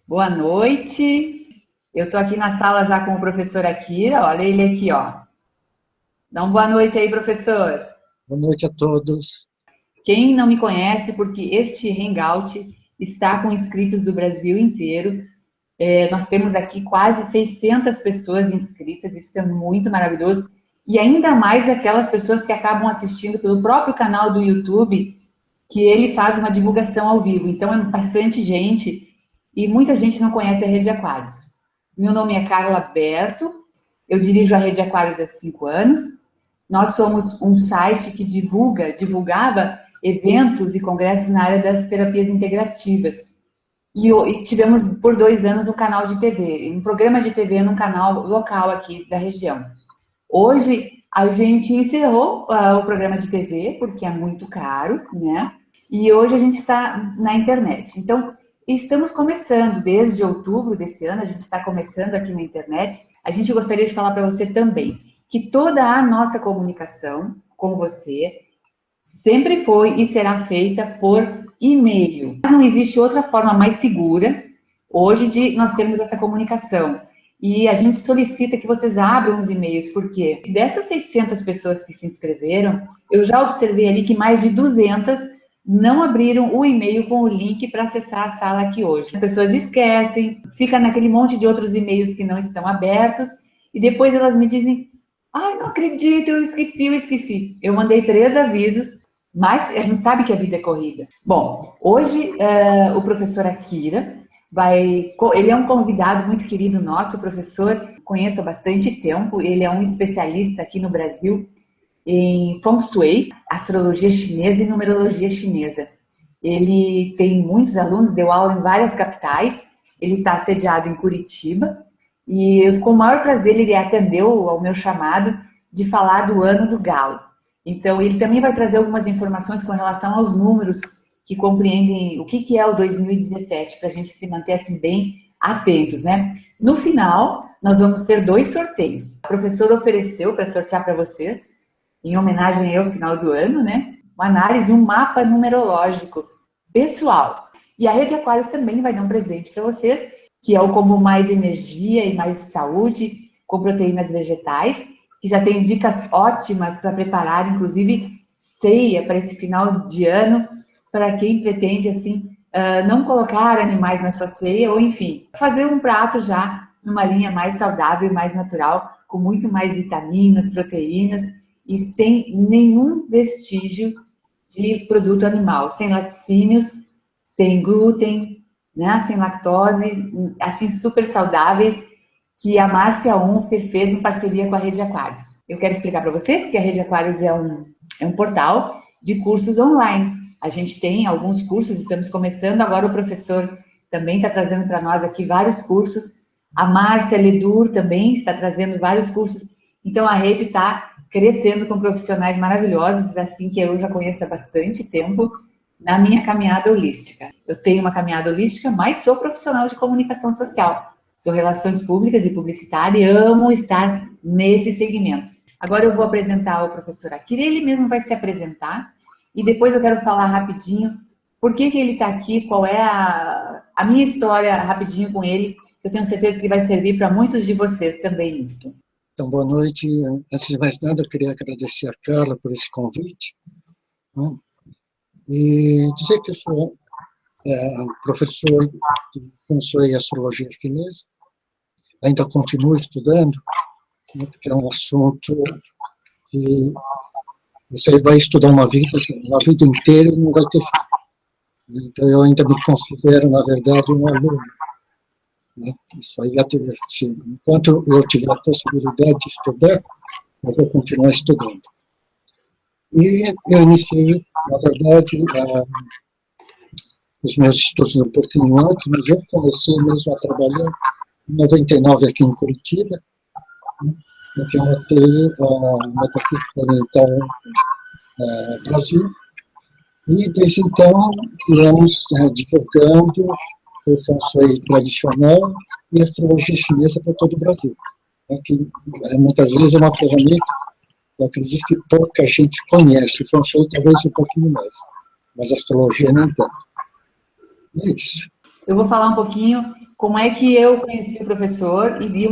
Boa noite. Eu estou aqui na sala já com o professor Akira. Olha ele aqui, ó. Dá uma boa noite aí, professor. Boa noite a todos. Quem não me conhece, porque este Hangout está com inscritos do Brasil inteiro. Nós temos aqui quase 600 pessoas inscritas, isso é muito maravilhoso. E ainda mais aquelas pessoas que acabam assistindo pelo próprio canal do YouTube, que ele faz uma divulgação ao vivo. Então é bastante gente e muita gente não conhece a Rede Aquários. Meu nome é Carla Berto, eu dirijo a Rede Aquários há 5 anos. Nós somos um site que divulgava eventos e congressos na área das terapias integrativas. E tivemos por 2 anos um canal de TV, um programa de TV num canal local aqui da região. Hoje a gente encerrou o programa de TV, porque é muito caro, né? E hoje a gente está na internet. Então, estamos começando, desde outubro desse ano, a gente está começando aqui na internet. A gente gostaria de falar para você também que toda a nossa comunicação com você sempre foi e será feita por e-mail. Mas não existe outra forma mais segura hoje de nós termos essa comunicação. E a gente solicita que vocês abram os e-mails, porque dessas 600 pessoas que se inscreveram, eu já observei ali que mais de 200 não abriram o e-mail com o link para acessar a sala aqui hoje. As pessoas esquecem, fica naquele monte de outros e-mails que não estão abertos, e depois elas me dizem: ai, não acredito, eu esqueci. Eu mandei 3 avisos, mas a gente sabe que a vida é corrida. Bom, hoje o professor Akira ele é um convidado muito querido nosso, o professor, conheço há bastante tempo, ele é um especialista aqui no Brasil em Feng Shui, astrologia chinesa e numerologia chinesa. Ele tem muitos alunos, deu aula em várias capitais, ele está sediado em Curitiba, e com o maior prazer ele atendeu ao meu chamado de falar do ano do galo. Então, ele também vai trazer algumas informações com relação aos números que compreendem o que é o 2017, para a gente se manter assim bem atentos, né? No final, nós vamos ter 2 sorteios. A professora ofereceu para sortear para vocês, em homenagem ao final do ano, né? Uma análise, um mapa numerológico pessoal. E a Rede Aquários também vai dar um presente para vocês, que é o combo mais energia e mais saúde, com proteínas vegetais, que já tem dicas ótimas para preparar, inclusive ceia para esse final de ano, para quem pretende, assim, não colocar animais na sua ceia, ou enfim, fazer um prato já numa linha mais saudável e mais natural, com muito mais vitaminas, proteínas, e sem nenhum vestígio de produto animal, sem laticínios, sem glúten, né, sem lactose, assim, super saudáveis, que a Márcia Unfer fez em parceria com a Rede Aquários. Eu quero explicar para vocês que a Rede Aquários é um portal de cursos online. A gente tem alguns cursos, estamos começando, agora o professor também está trazendo para nós aqui vários cursos, a Márcia Ledur também está trazendo vários cursos, então a rede está crescendo com profissionais maravilhosos, assim que eu já conheço há bastante tempo, na minha caminhada holística. Eu tenho uma caminhada holística, mas sou profissional de comunicação social. Sou relações públicas e publicitária e amo estar nesse segmento. Agora eu vou apresentar o professor Akira, ele mesmo vai se apresentar, e depois eu quero falar rapidinho por que ele está aqui, qual é a minha história rapidinho com ele. Eu tenho certeza que vai servir para muitos de vocês também isso. Então, boa noite. Antes de mais nada, eu queria agradecer a Carla por esse convite, né? E dizer que eu sou professor de Feng Shui e Astrologia Chinesa. Ainda continuo estudando, né, porque é um assunto que você vai estudar uma vida inteira e não vai ter fim. Então, eu ainda me considero, na verdade, um aluno, né? Isso aí, enquanto eu tiver a possibilidade de estudar, eu vou continuar estudando. E eu iniciei, na verdade, os meus estudos um pouquinho antes, mas eu comecei mesmo a trabalhar em 99 aqui em Curitiba, né, no que eu notei a Metafísica Oriental Brasil, e desde então viemos divulgando o Feng Shui tradicional e a astrologia chinesa para todo o Brasil, né, que muitas vezes é uma ferramenta, eu acredito que pouca gente conhece, o Feng Shui talvez um pouquinho mais, mas a astrologia não tanto. É isso. Eu vou falar um pouquinho como é que eu conheci o professor e vi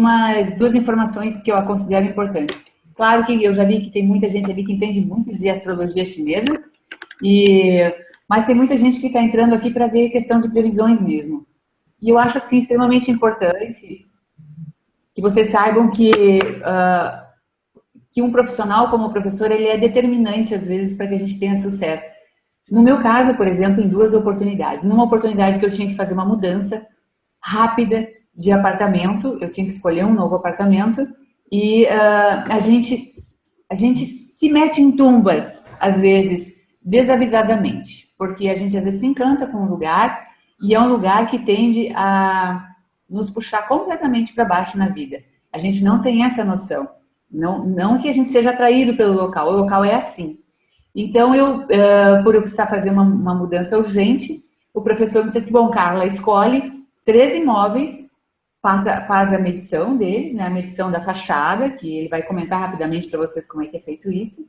duas informações que eu considero importantes. Claro que eu já vi que tem muita gente ali que entende muito de astrologia chinesa, mas tem muita gente que está entrando aqui para ver questão de previsões mesmo. E eu acho, assim, extremamente importante que vocês saibam que um profissional como o professor, ele é determinante, às vezes, para que a gente tenha sucesso. No meu caso, por exemplo, em duas oportunidades. Numa oportunidade que eu tinha que fazer uma mudança rápida de apartamento, eu tinha que escolher um novo apartamento, e a gente se mete em tumbas, às vezes, desavisadamente, porque a gente, às vezes, se encanta com um lugar, e é um lugar que tende a nos puxar completamente para baixo na vida. A gente não tem essa noção. Não que a gente seja atraído pelo local, o local é assim. Então, por eu precisar fazer uma mudança urgente, o professor me disse assim, bom, Carla, escolhe 3 imóveis, faz a medição deles, né, a medição da fachada, que ele vai comentar rapidamente para vocês como é que é feito isso.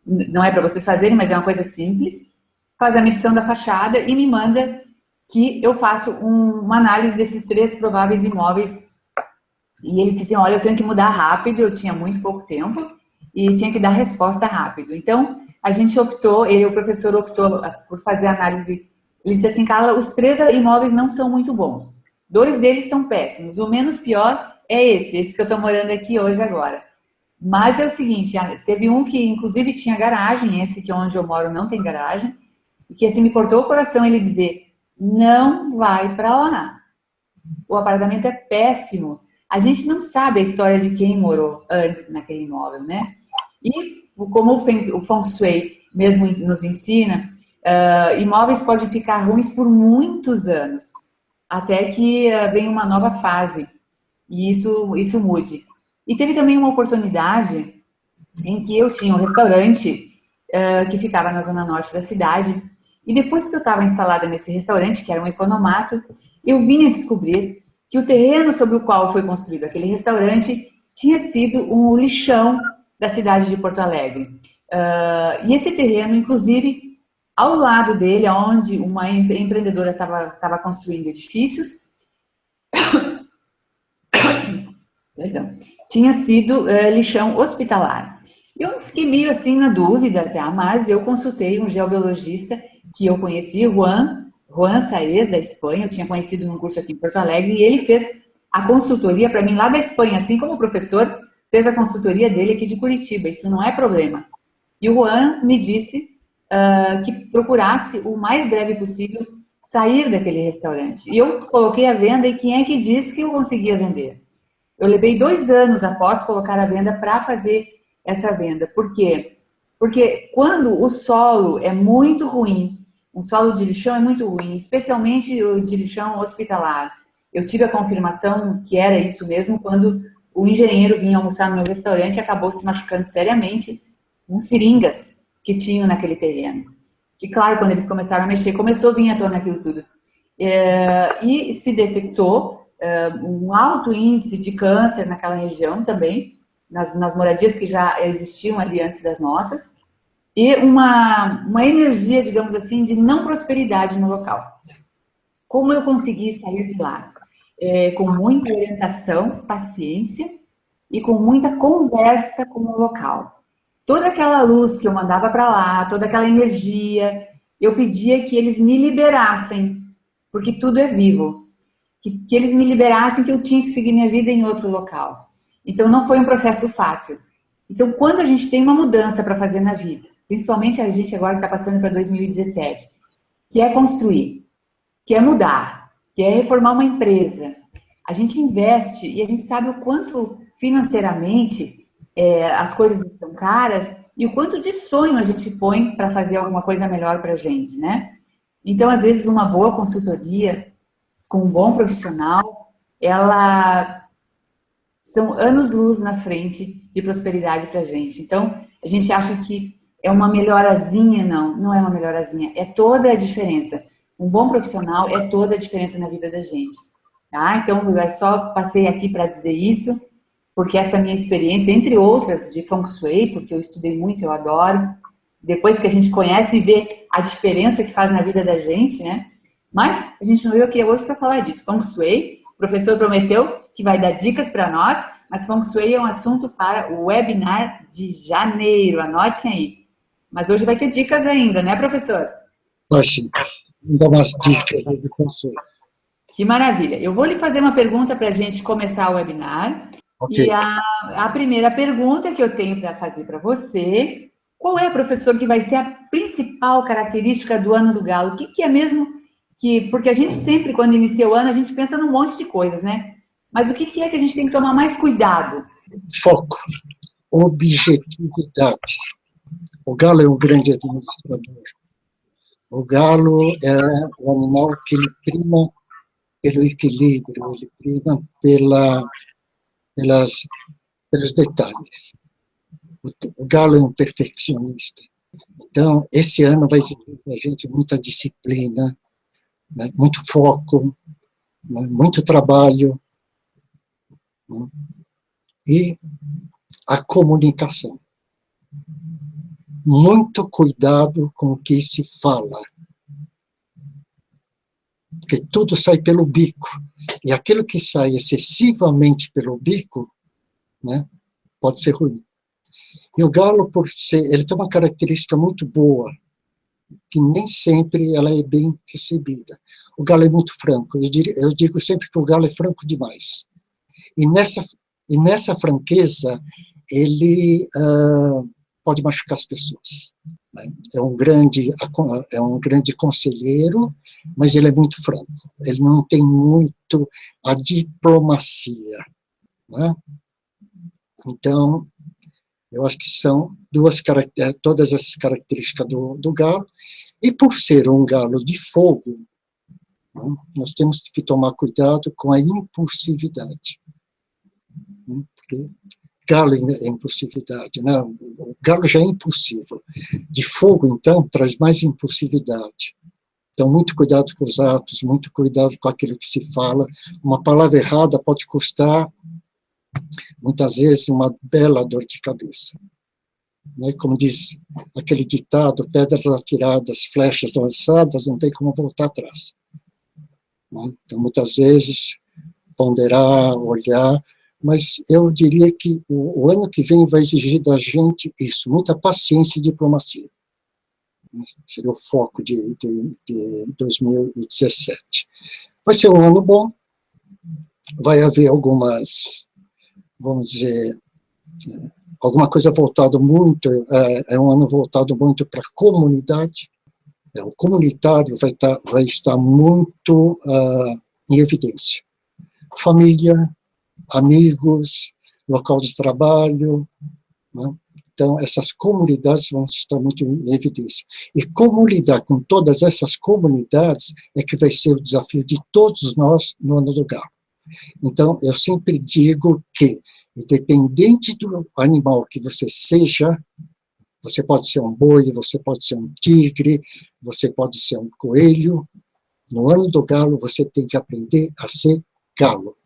Não é para vocês fazerem, mas é uma coisa simples. Faz a medição da fachada e me manda que eu faço uma análise desses 3 prováveis imóveis. E ele disse assim, olha, eu tenho que mudar rápido, eu tinha muito pouco tempo e tinha que dar resposta rápido. Então, a gente optou, o professor optou por fazer a análise. Ele disse assim, Carla, os 3 imóveis não são muito bons. 2 deles são péssimos. O menos pior é esse que eu estou morando aqui hoje agora. Mas é o seguinte, teve um que inclusive tinha garagem, esse que é onde eu moro não tem garagem, e que assim me cortou o coração ele dizer, não vai para lá. O apartamento é péssimo. A gente não sabe a história de quem morou antes naquele imóvel, né? E como o Feng Shui mesmo nos ensina, imóveis podem ficar ruins por muitos anos, até que venha uma nova fase e isso mude. E teve também uma oportunidade em que eu tinha um restaurante que ficava na zona norte da cidade, e depois que eu estava instalada nesse restaurante, que era um economato, eu vim a descobrir que o terreno sobre o qual foi construído aquele restaurante tinha sido um lixão da cidade de Porto Alegre. E esse terreno, inclusive, ao lado dele, onde uma empreendedora estava construindo edifícios, perdão, tinha sido lixão hospitalar. Eu fiquei meio assim na dúvida, mas eu consultei um geobiologista que eu conheci, Juan Saez, da Espanha, eu tinha conhecido num curso aqui em Porto Alegre, e ele fez a consultoria para mim lá da Espanha, assim como o professor fez a consultoria dele aqui de Curitiba, isso não é problema. E o Juan me disse que procurasse o mais breve possível sair daquele restaurante. E eu coloquei a venda, e quem é que disse que eu conseguia vender? Eu levei 2 anos após colocar a venda para fazer essa venda. Por quê? Porque quando o solo é muito ruim, um solo de lixão é muito ruim, especialmente o de lixão hospitalar. Eu tive a confirmação que era isso mesmo quando o engenheiro vinha almoçar no meu restaurante e acabou se machucando seriamente com seringas que tinham naquele terreno. Que, claro, quando eles começaram a mexer, começou a vir à tona aquilo tudo. E se detectou um alto índice de câncer naquela região também, nas moradias que já existiam ali antes das nossas, e uma energia, digamos assim, de não prosperidade no local. Como eu consegui sair de lá? Com muita orientação, paciência e com muita conversa com o local. Toda aquela luz que eu mandava para lá, toda aquela energia, eu pedia que eles me liberassem, porque tudo é vivo. Que eles me liberassem, que eu tinha que seguir minha vida em outro local. Então, não foi um processo fácil. Então, quando a gente tem uma mudança para fazer na vida, principalmente a gente agora que está passando para 2017, que é construir, que é mudar, que é reformar uma empresa, a gente investe e a gente sabe o quanto financeiramente as coisas estão caras e o quanto de sonho a gente põe para fazer alguma coisa melhor para a gente, né? Então, às vezes, uma boa consultoria com um bom profissional, ela são anos-luz na frente de prosperidade para a gente. Então, a gente acha que é uma melhorazinha, não é uma melhorazinha, é toda a diferença. Um bom profissional é toda a diferença na vida da gente. Tá? Então, eu só passei aqui para dizer isso, porque essa minha experiência, entre outras, de Feng Shui, porque eu estudei muito, eu adoro, depois que a gente conhece e vê a diferença que faz na vida da gente, né? Mas a gente não veio aqui hoje para falar disso. Feng Shui, professor prometeu que vai dar dicas para nós, mas Feng Shui é um assunto para o webinar de janeiro, anotem aí. Mas hoje vai ter dicas ainda, né, professor? Vai sim, dá umas dicas de consulta. Que maravilha. Eu vou lhe fazer uma pergunta para a gente começar o webinar. Ok. E a primeira pergunta que eu tenho para fazer para você, qual é, professor, que vai ser a principal característica do ano do galo? O que, que é mesmo que... Porque a gente sempre, quando inicia o ano, a gente pensa num monte de coisas, né? Mas o que, que é que a gente tem que tomar mais cuidado? Foco, objetividade. O galo é um grande administrador. O galo é um animal que ele prima pelo equilíbrio, ele prima pelos detalhes. O galo é um perfeccionista. Então, esse ano vai exigir da gente muita disciplina, né, muito foco, né, muito trabalho, né, e a comunicação. Muito cuidado com o que se fala, porque tudo sai pelo bico, e aquilo que sai excessivamente pelo bico, né, pode ser ruim. E o galo, por ser, ele tem uma característica muito boa, que nem sempre ela é bem recebida. O galo é muito franco, eu digo sempre que o galo é franco demais. E nessa franqueza, ele pode machucar as pessoas. Né? É um grande conselheiro, mas ele é muito franco. Ele não tem muito a diplomacia. Né? Então, eu acho que são todas essas características do galo. E por ser um galo de fogo, né, nós temos que tomar cuidado com a impulsividade. Né, porque galo é impulsividade, né? O galo já é impulsivo. De fogo, então, traz mais impulsividade. Então, muito cuidado com os atos, muito cuidado com aquilo que se fala. Uma palavra errada pode custar, muitas vezes, uma bela dor de cabeça. Né? Como diz aquele ditado, pedras atiradas, flechas lançadas, não tem como voltar atrás. Né? Então, muitas vezes, ponderar, olhar, mas eu diria que o ano que vem vai exigir da gente isso, muita paciência e diplomacia. Seria o foco de 2017. Vai ser um ano bom, vai haver algumas, vamos dizer, alguma coisa voltada muito, é um ano voltado muito para a comunidade, o comunitário vai estar muito em evidência. Família, amigos, local de trabalho, né? Então, essas comunidades vão estar muito em evidência. E como lidar com todas essas comunidades é que vai ser o desafio de todos nós no ano do galo. Então, eu sempre digo que, independente do animal que você seja, você pode ser um boi, você pode ser um tigre, você pode ser um coelho, no ano do galo você tem que aprender a ser galo.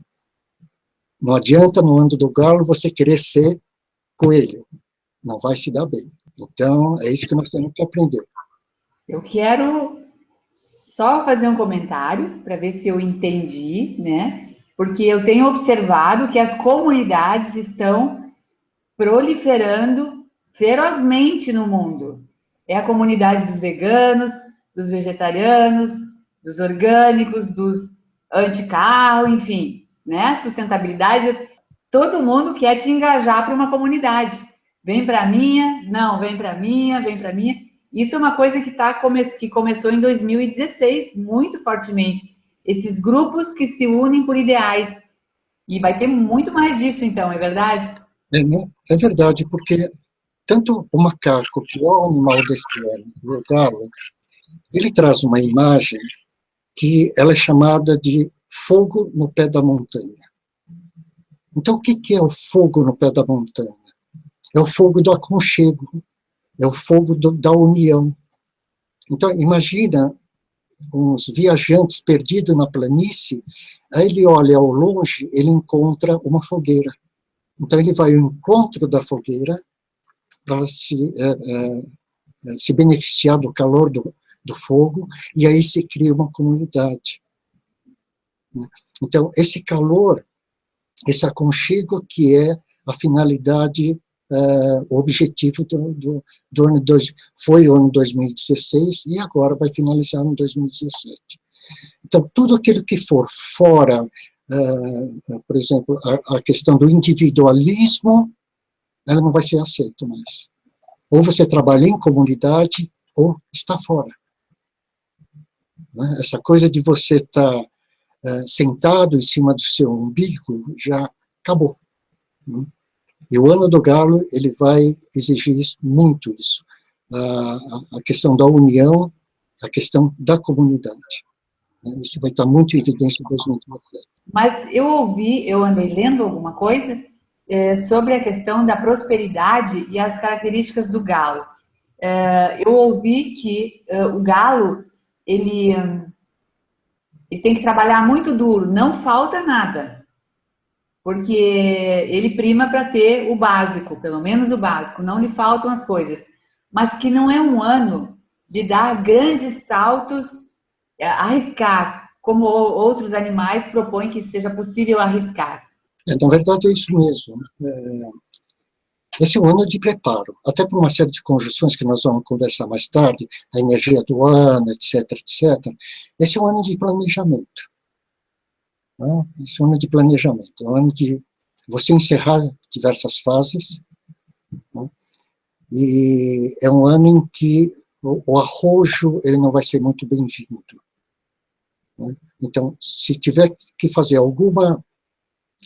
Não adianta no ano do galo você querer ser coelho, não vai se dar bem. Então, é isso que nós temos que aprender. Eu quero só fazer um comentário para ver se eu entendi, né? Porque eu tenho observado que as comunidades estão proliferando ferozmente no mundo. É a comunidade dos veganos, dos vegetarianos, dos orgânicos, dos anti-carro, enfim, né? Sustentabilidade. Todo mundo quer te engajar para uma comunidade. Vem para a minha, não, vem para a minha, vem para a minha. Isso é uma coisa que começou em 2016, muito fortemente. Esses grupos que se unem por ideais. E vai ter muito mais disso, então, é verdade? É verdade, porque tanto o macaco, que é o animal deste ano, e o galo, ele traz uma imagem que ela é chamada de fogo no pé da montanha. Então, o que é o fogo no pé da montanha? É o fogo do aconchego, é o fogo da união. Então, imagina uns viajantes perdidos na planície, aí ele olha ao longe, ele encontra uma fogueira. Então, ele vai ao encontro da fogueira para se beneficiar do calor do fogo, e aí se cria uma comunidade. Então, esse calor, esse aconchego que é a finalidade, o objetivo do ano foi o ano 2016 e agora vai finalizar no 2017. Então, tudo aquilo que for fora, por exemplo, a questão do individualismo, ela não vai ser aceita mais. Ou você trabalha em comunidade, ou está fora. Né? Essa coisa de você estar sentado em cima do seu umbigo já acabou. Né? E o ano do Galo, ele vai exigir muito isso. A questão da união, a questão da comunidade. Isso vai estar muito em evidência em 2017. Mas eu andei lendo alguma coisa sobre a questão da prosperidade e as características do galo. Eu ouvi que o galo, ele tem que trabalhar muito duro, não falta nada, porque ele prima para ter o básico, pelo menos o básico, não lhe faltam as coisas, mas que não é um ano de dar grandes saltos, arriscar, como outros animais propõem que seja possível arriscar. Na verdade, é isso mesmo. Esse é um ano de preparo, até por uma série de conjunções que nós vamos conversar mais tarde, a energia do ano, etc, etc. Esse é um ano de planejamento. Né? Esse é um ano de planejamento, é um ano de você encerrar diversas fases, né? E é um ano em que o arrojo ele não vai ser muito bem-vindo. Né? Então, se tiver que fazer alguma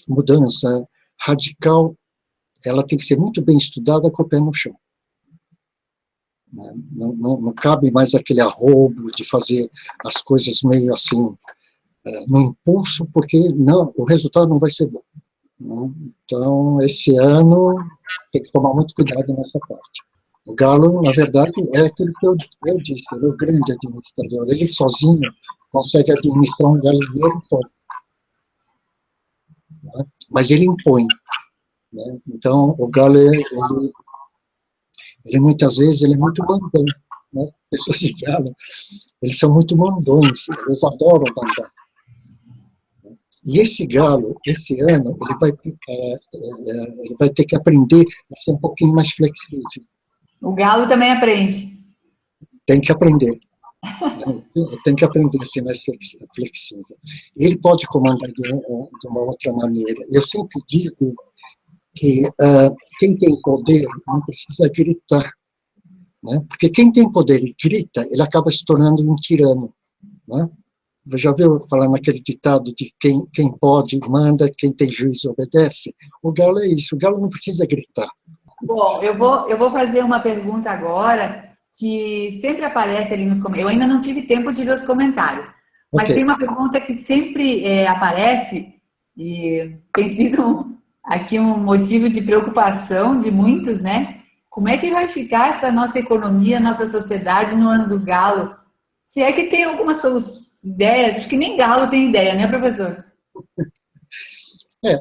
mudança radical, ela tem que ser muito bem estudada com o pé no chão. Não cabe mais aquele arrobo de fazer as coisas meio assim, no impulso, porque não, o resultado não vai ser bom. Então, esse ano, tem que tomar muito cuidado nessa parte. O Galo, na verdade, é aquilo que eu disse, ele é o grande administrador. Ele sozinho consegue administrar um galinheiro todo. Né? Mas ele impõe. Né? Então, o Galo, ele muitas vezes ele é muito mandão. Né? Pessoas de Galo, eles são muito mandões, eles adoram mandar. E esse Galo, esse ano, ele vai ter que aprender a ser um pouquinho mais flexível. O Galo também aprende. Tem que aprender. Tem que aprender a ser mais flexível. Ele pode comandar de uma outra maneira. Eu sempre digo que quem tem poder não precisa gritar. Né? Porque quem tem poder e grita, ele acaba se tornando um tirano. Né? Já ouviu falar naquele ditado de quem pode manda, quem tem juízo obedece? O Galo é isso, o Galo não precisa gritar. Bom, eu vou fazer uma pergunta agora que sempre aparece ali nos comentários. Eu ainda não tive tempo de ver os comentários, mas tem uma pergunta que sempre aparece e tem sido aqui um motivo de preocupação de muitos, né? Como é que vai ficar essa nossa economia, nossa sociedade no ano do Galo? Se é que tem algumas ideias, acho que nem Galo tem ideia, né, professor?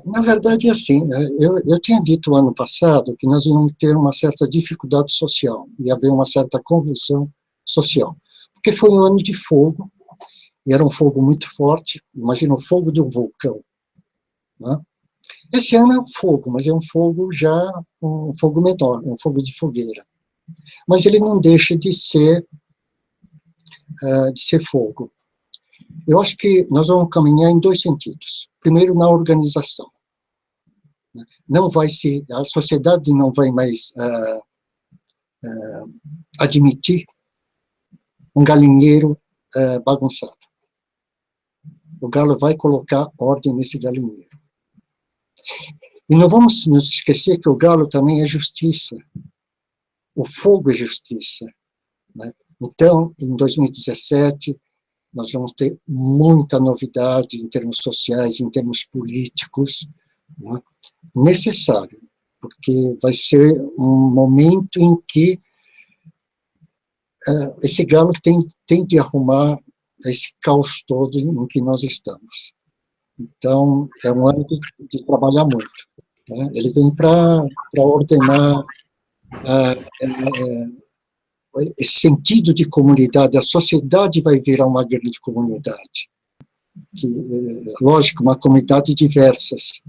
Na verdade é assim, eu tinha dito ano passado que nós íamos ter uma certa dificuldade social, ia haver uma certa convulsão social, porque foi um ano de fogo, e era um fogo muito forte, imagina o fogo de um vulcão. Né? Esse ano é um fogo, mas é um fogo já, um fogo menor, um fogo de fogueira. Mas ele não deixa de ser fogo. Eu acho que nós vamos caminhar em dois sentidos. Primeiro, na organização. A sociedade não vai mais admitir um galinheiro bagunçado. O Galo vai colocar ordem nesse galinheiro. E não vamos nos esquecer que o Galo também é justiça. O fogo é justiça. Né? Então, em 2017, nós vamos ter muita novidade em termos sociais, em termos políticos, né? Necessário, porque vai ser um momento em que esse Galo tem de arrumar esse caos todo em que nós estamos. Então, é um ano de trabalhar muito. Né? Ele vem para ordenar esse sentido de comunidade. A sociedade vai virar uma grande comunidade. lógico, uma comunidade diversas,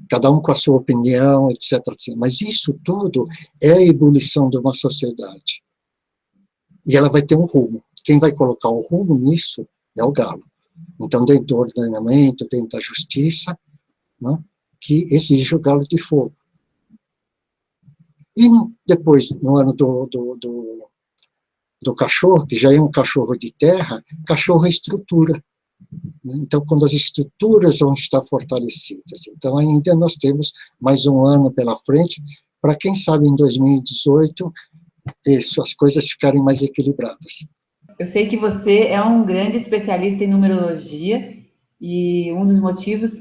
cada um com a sua opinião, etc. Mas isso tudo é a ebulição de uma sociedade. E ela vai ter um rumo. Quem vai colocar o rumo nisso é o galo. Então, dentro do ordenamento, dentro da justiça, né, que exige o galo de fogo. E depois, no ano do cachorro, que já é um cachorro de terra, cachorro é estrutura. Então, quando as estruturas vão estar fortalecidas. Então, ainda nós temos mais um ano pela frente, para quem sabe em 2018, as coisas ficarem mais equilibradas. Eu sei que você é um grande especialista em numerologia, e um dos motivos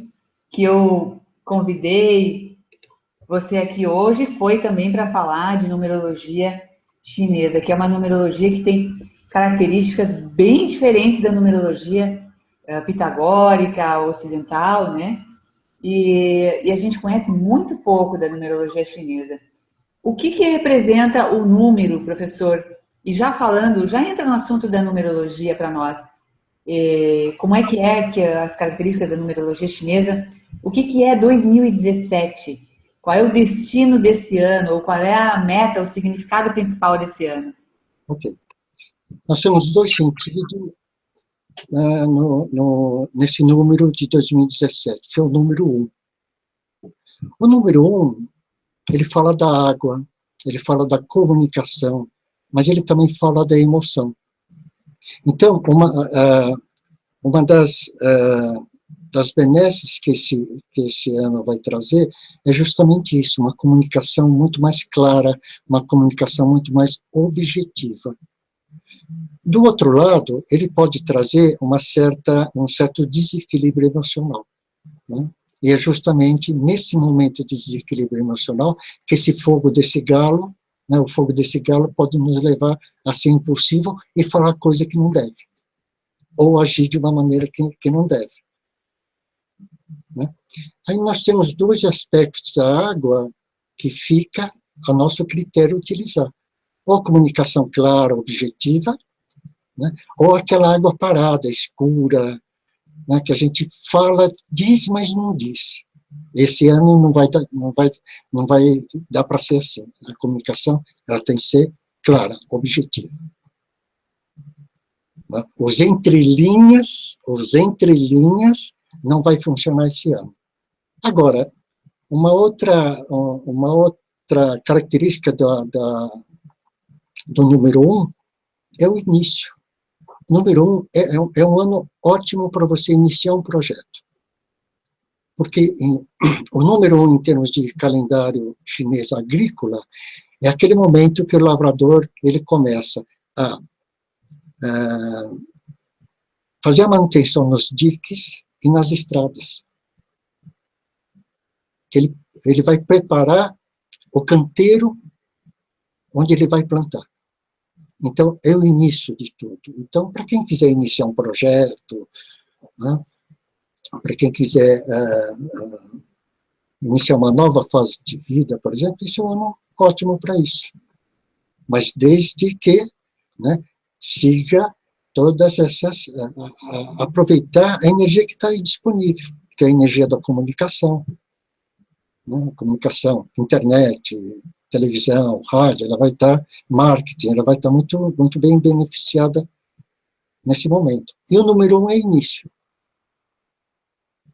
que eu convidei você aqui hoje foi também para falar de numerologia chinesa, que é uma numerologia que tem características bem diferentes da numerologia pitagórica, ocidental, né? E a gente conhece muito pouco da numerologia chinesa. O que representa o número, professor? E já falando, já entra no assunto da numerologia para nós. Como é que as características da numerologia chinesa? O que é 2017? Qual é o destino desse ano? Ou qual é a meta, o significado principal desse ano? Ok. Nós temos dois sentidos nesse número de 2017, que é o número 1. O número 1, ele fala da água, ele fala da comunicação, mas ele também fala da emoção. Então, uma das benesses que esse ano vai trazer é justamente isso, uma comunicação muito mais clara, uma comunicação muito mais objetiva. Do outro lado, ele pode trazer um certo desequilíbrio emocional, né? E é justamente nesse momento de desequilíbrio emocional que esse fogo desse galo, né, o fogo desse galo pode nos levar a ser impulsivo e falar coisa que não deve, ou agir de uma maneira que não deve, né? Aí nós temos dois aspectos da água que fica a nosso critério utilizar, ou a comunicação clara, objetiva, né, ou aquela água parada, escura, né, que a gente fala, diz, mas não diz. Esse ano não vai dar para ser assim. A comunicação ela tem que ser clara, objetiva. Né? Os entrelinhas não vai funcionar esse ano. Agora, uma outra característica do número 1 é o início. Número 1 é um ano ótimo para você iniciar um projeto. Porque o número 1, em termos de calendário chinês agrícola, é aquele momento que o lavrador ele começa a fazer a manutenção nos diques e nas estradas. Ele vai preparar o canteiro onde ele vai plantar. Então, é o início de tudo. Então, para quem quiser iniciar um projeto, né, para quem quiser iniciar uma nova fase de vida, por exemplo, esse é um ano ótimo para isso. Mas desde que, né, siga todas essas... aproveitar a energia que está aí disponível, que é a energia da comunicação, né, comunicação, internet, televisão, rádio, ela vai estar, marketing, ela vai estar muito, muito bem beneficiada nesse momento. E o número 1 é início.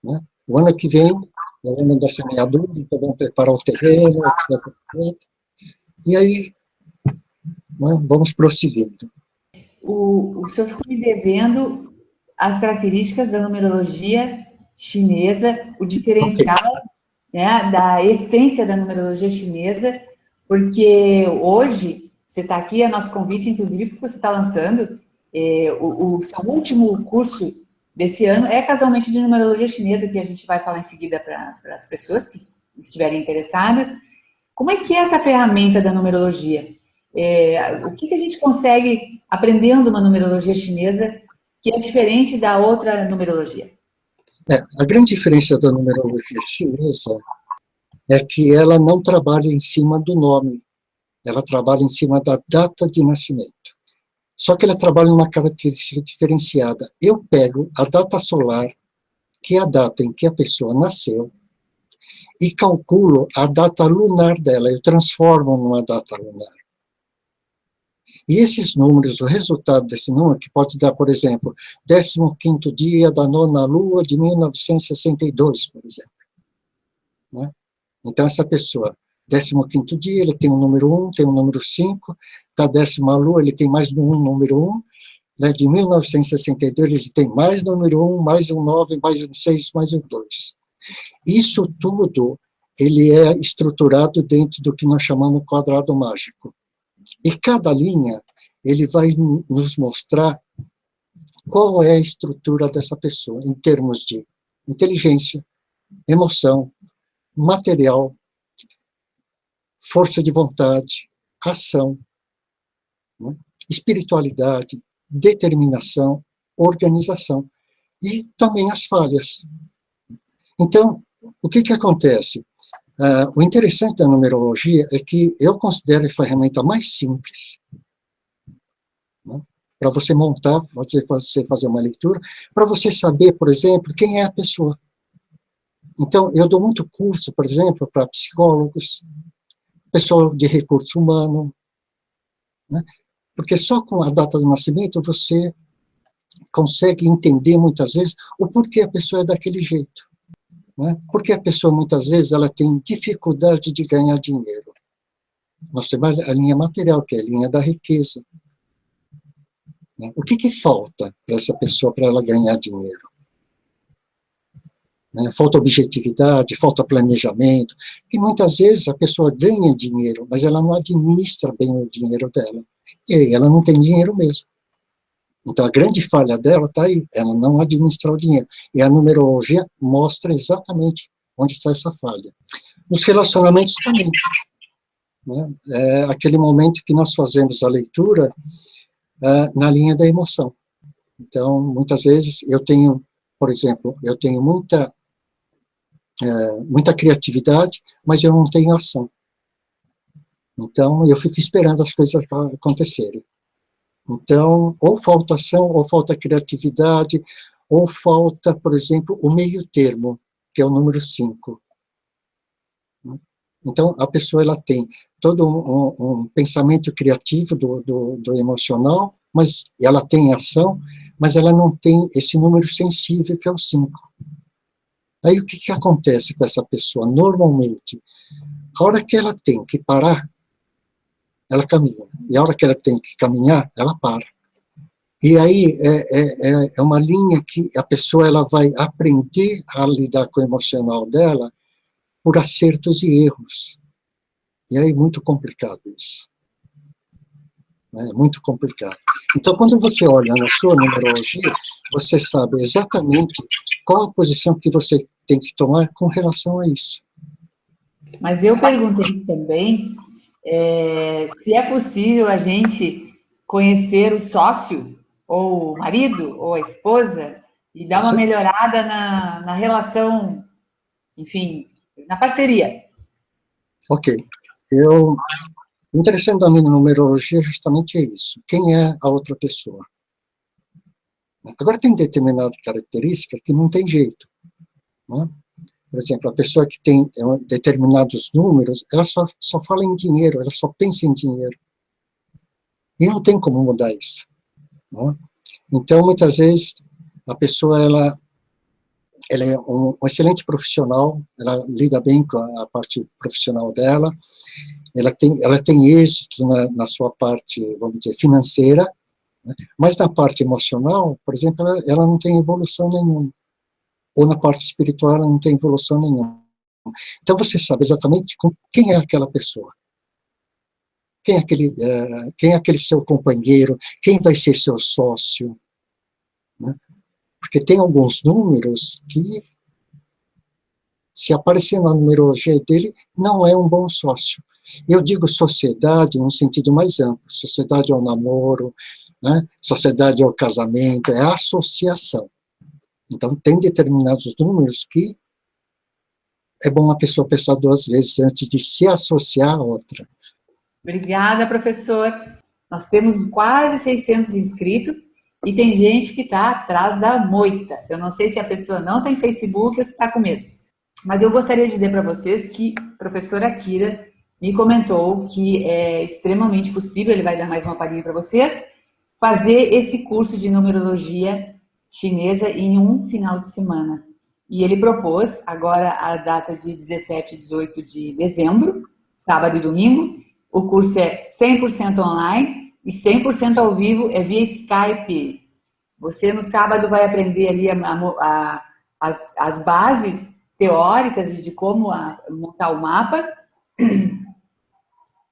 Né? O ano que vem, é o ano da semeadura, então vamos preparar o terreno, etc. E aí, né, vamos prosseguindo. O senhor ficou me devendo as características da numerologia chinesa, o diferencial, né, da essência da numerologia chinesa, porque hoje, você está aqui, é nosso convite, inclusive, porque você está lançando o seu último curso desse ano, é casualmente de numerologia chinesa, que a gente vai falar em seguida para as pessoas que estiverem interessadas. Como é que é essa ferramenta da numerologia? O que a gente consegue aprendendo uma numerologia chinesa que é diferente da outra numerologia? A grande diferença da numerologia chinesa é que ela não trabalha em cima do nome, ela trabalha em cima da data de nascimento. Só que ela trabalha numa característica diferenciada. Eu pego a data solar, que é a data em que a pessoa nasceu, e calculo a data lunar dela, eu transformo numa data lunar. E esses números, o resultado desse número, que pode dar, por exemplo, 15º dia da nona lua de 1962, por exemplo. Né? Então, essa pessoa, 15º dia, ele tem o número 1, tem o número 5, da 10ª lua, ele tem mais um número 1, né? De 1962, ele tem mais número 1, mais um 9, mais um 6, mais um 2. Isso tudo, ele é estruturado dentro do que nós chamamos de quadrado mágico. E cada linha, ele vai nos mostrar qual é a estrutura dessa pessoa, em termos de inteligência, emoção, material, força de vontade, ação, né? Espiritualidade, determinação, organização e também as falhas. Então, o que acontece? O interessante da numerologia é que eu considero a ferramenta mais simples, né, para você montar, você fazer uma leitura, para você saber, por exemplo, quem é a pessoa. Então, eu dou muito curso, por exemplo, para psicólogos, pessoal de recurso humano, né, porque só com a data do nascimento você consegue entender muitas vezes o porquê a pessoa é daquele jeito. Porque a pessoa, muitas vezes, ela tem dificuldade de ganhar dinheiro. Nós temos a linha material, que é a linha da riqueza. O que falta para essa pessoa, para ela ganhar dinheiro? Falta objetividade, falta planejamento, e muitas vezes a pessoa ganha dinheiro, mas ela não administra bem o dinheiro dela. E aí ela não tem dinheiro mesmo. Então, a grande falha dela está aí, ela não administra o dinheiro. E a numerologia mostra exatamente onde está essa falha. Nos relacionamentos também. Né? É aquele momento que nós fazemos a leitura na linha da emoção. Então, muitas vezes, eu tenho, por exemplo, eu tenho muita criatividade, mas eu não tenho ação. Então, eu fico esperando as coisas acontecerem. Então, ou falta ação, ou falta criatividade, ou falta, por exemplo, o meio termo, que é o número 5. Então, a pessoa ela tem todo um pensamento criativo do emocional, mas ela tem ação, mas ela não tem esse número sensível, que é o 5. Aí, o que acontece com essa pessoa? Normalmente, a hora que ela tem que parar, ela caminha. E a hora que ela tem que caminhar, ela para. E aí é uma linha que a pessoa ela vai aprender a lidar com o emocional dela por acertos e erros. E aí é muito complicado isso. É muito complicado. Então, quando você olha na sua numerologia, você sabe exatamente qual a posição que você tem que tomar com relação a isso. Mas eu perguntei também se é possível a gente conhecer o sócio, ou o marido, ou a esposa, e dar uma melhorada na relação, enfim, na parceria. Ok. O interessante da minha numerologia justamente é isso. Quem é a outra pessoa? Agora, tem determinada característica que não tem jeito. Né? Por exemplo, a pessoa que tem determinados números, ela só fala em dinheiro, ela só pensa em dinheiro. E não tem como mudar isso. Né? Então, muitas vezes, a pessoa ela é um excelente profissional, ela lida bem com a parte profissional dela, ela tem êxito na sua parte, vamos dizer, financeira, né? Mas na parte emocional, por exemplo, ela não tem evolução nenhuma. Ou na parte espiritual, ela não tem evolução nenhuma. Então, você sabe exatamente quem é aquela pessoa. Quem é aquele seu companheiro, quem vai ser seu sócio. Né? Porque tem alguns números que, se aparecer na numerologia dele, não é um bom sócio. Eu digo sociedade no sentido mais amplo. Sociedade é o namoro, né? Sociedade é o casamento, é a associação. Então, tem determinados números que é bom a pessoa pensar 2 vezes antes de se associar a outra. Obrigada, professor. Nós temos quase 600 inscritos e tem gente que está atrás da moita. Eu não sei se a pessoa não tem Facebook ou se está com medo. Mas eu gostaria de dizer para vocês que a professora Kira me comentou que é extremamente possível, ele vai dar mais uma palhinha para vocês, fazer esse curso de numerologia chinesa em um final de semana. E ele propôs agora a data de 17 e 18 de dezembro, sábado e domingo. O curso é 100% online e 100% ao vivo, é via Skype. Você no sábado vai aprender ali as bases teóricas de como montar o mapa.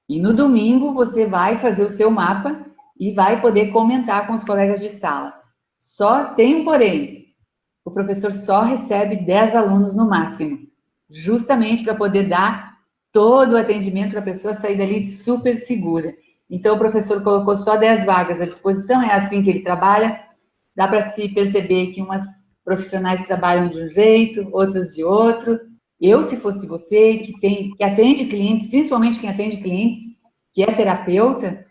E no domingo você vai fazer o seu mapa e vai poder comentar com os colegas de sala. Só tem um porém. O professor só recebe 10 alunos no máximo, justamente para poder dar todo o atendimento para a pessoa sair dali super segura. Então, o professor colocou só 10 vagas à disposição, é assim que ele trabalha. Dá para se perceber que umas profissionais trabalham de um jeito, outras de outro. Eu, se fosse você, que atende clientes, principalmente quem atende clientes, que é terapeuta,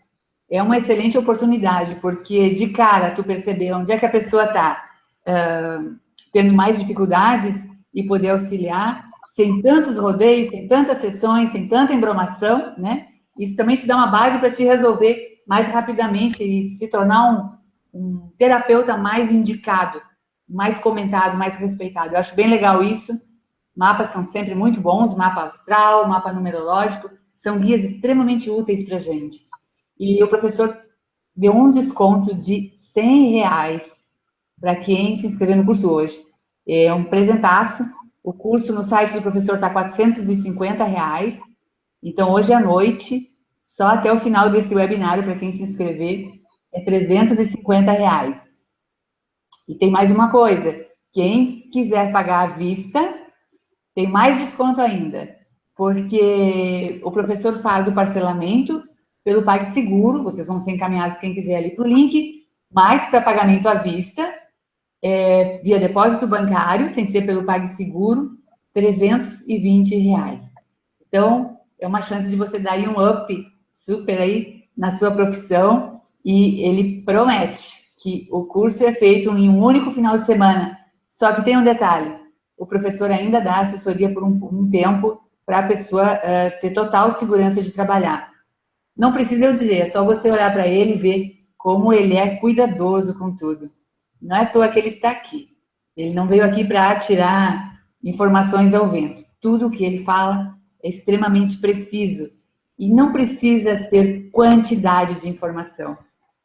é uma excelente oportunidade, porque de cara tu perceber onde é que a pessoa está tendo mais dificuldades e poder auxiliar, sem tantos rodeios, sem tantas sessões, sem tanta embromação, né? Isso também te dá uma base para te resolver mais rapidamente e se tornar um terapeuta mais indicado, mais comentado, mais respeitado. Eu acho bem legal isso. Mapas são sempre muito bons, mapa astral, mapa numerológico, são guias extremamente úteis para a gente. E o professor deu um desconto de R$100 para quem se inscrever no curso hoje. É um presentaço. O curso no site do professor está R$450. Então, hoje à noite, só até o final desse webinário, para quem se inscrever, é R$350. E tem mais uma coisa. Quem quiser pagar à vista, tem mais desconto ainda. Porque o professor faz o parcelamento pelo PagSeguro. Vocês vão ser encaminhados, quem quiser, ali para o link. Mas para pagamento à vista, via depósito bancário, sem ser pelo PagSeguro, R$320. Então, é uma chance de você dar aí um up super aí na sua profissão, e ele promete que o curso é feito em um único final de semana. Só que tem um detalhe, o professor ainda dá assessoria por um tempo para a pessoa ter total segurança de trabalhar. Não precisa eu dizer, é só você olhar para ele e ver como ele é cuidadoso com tudo. Não é à toa que ele está aqui. Ele não veio aqui para tirar informações ao vento. Tudo o que ele fala é extremamente preciso. E não precisa ser quantidade de informação.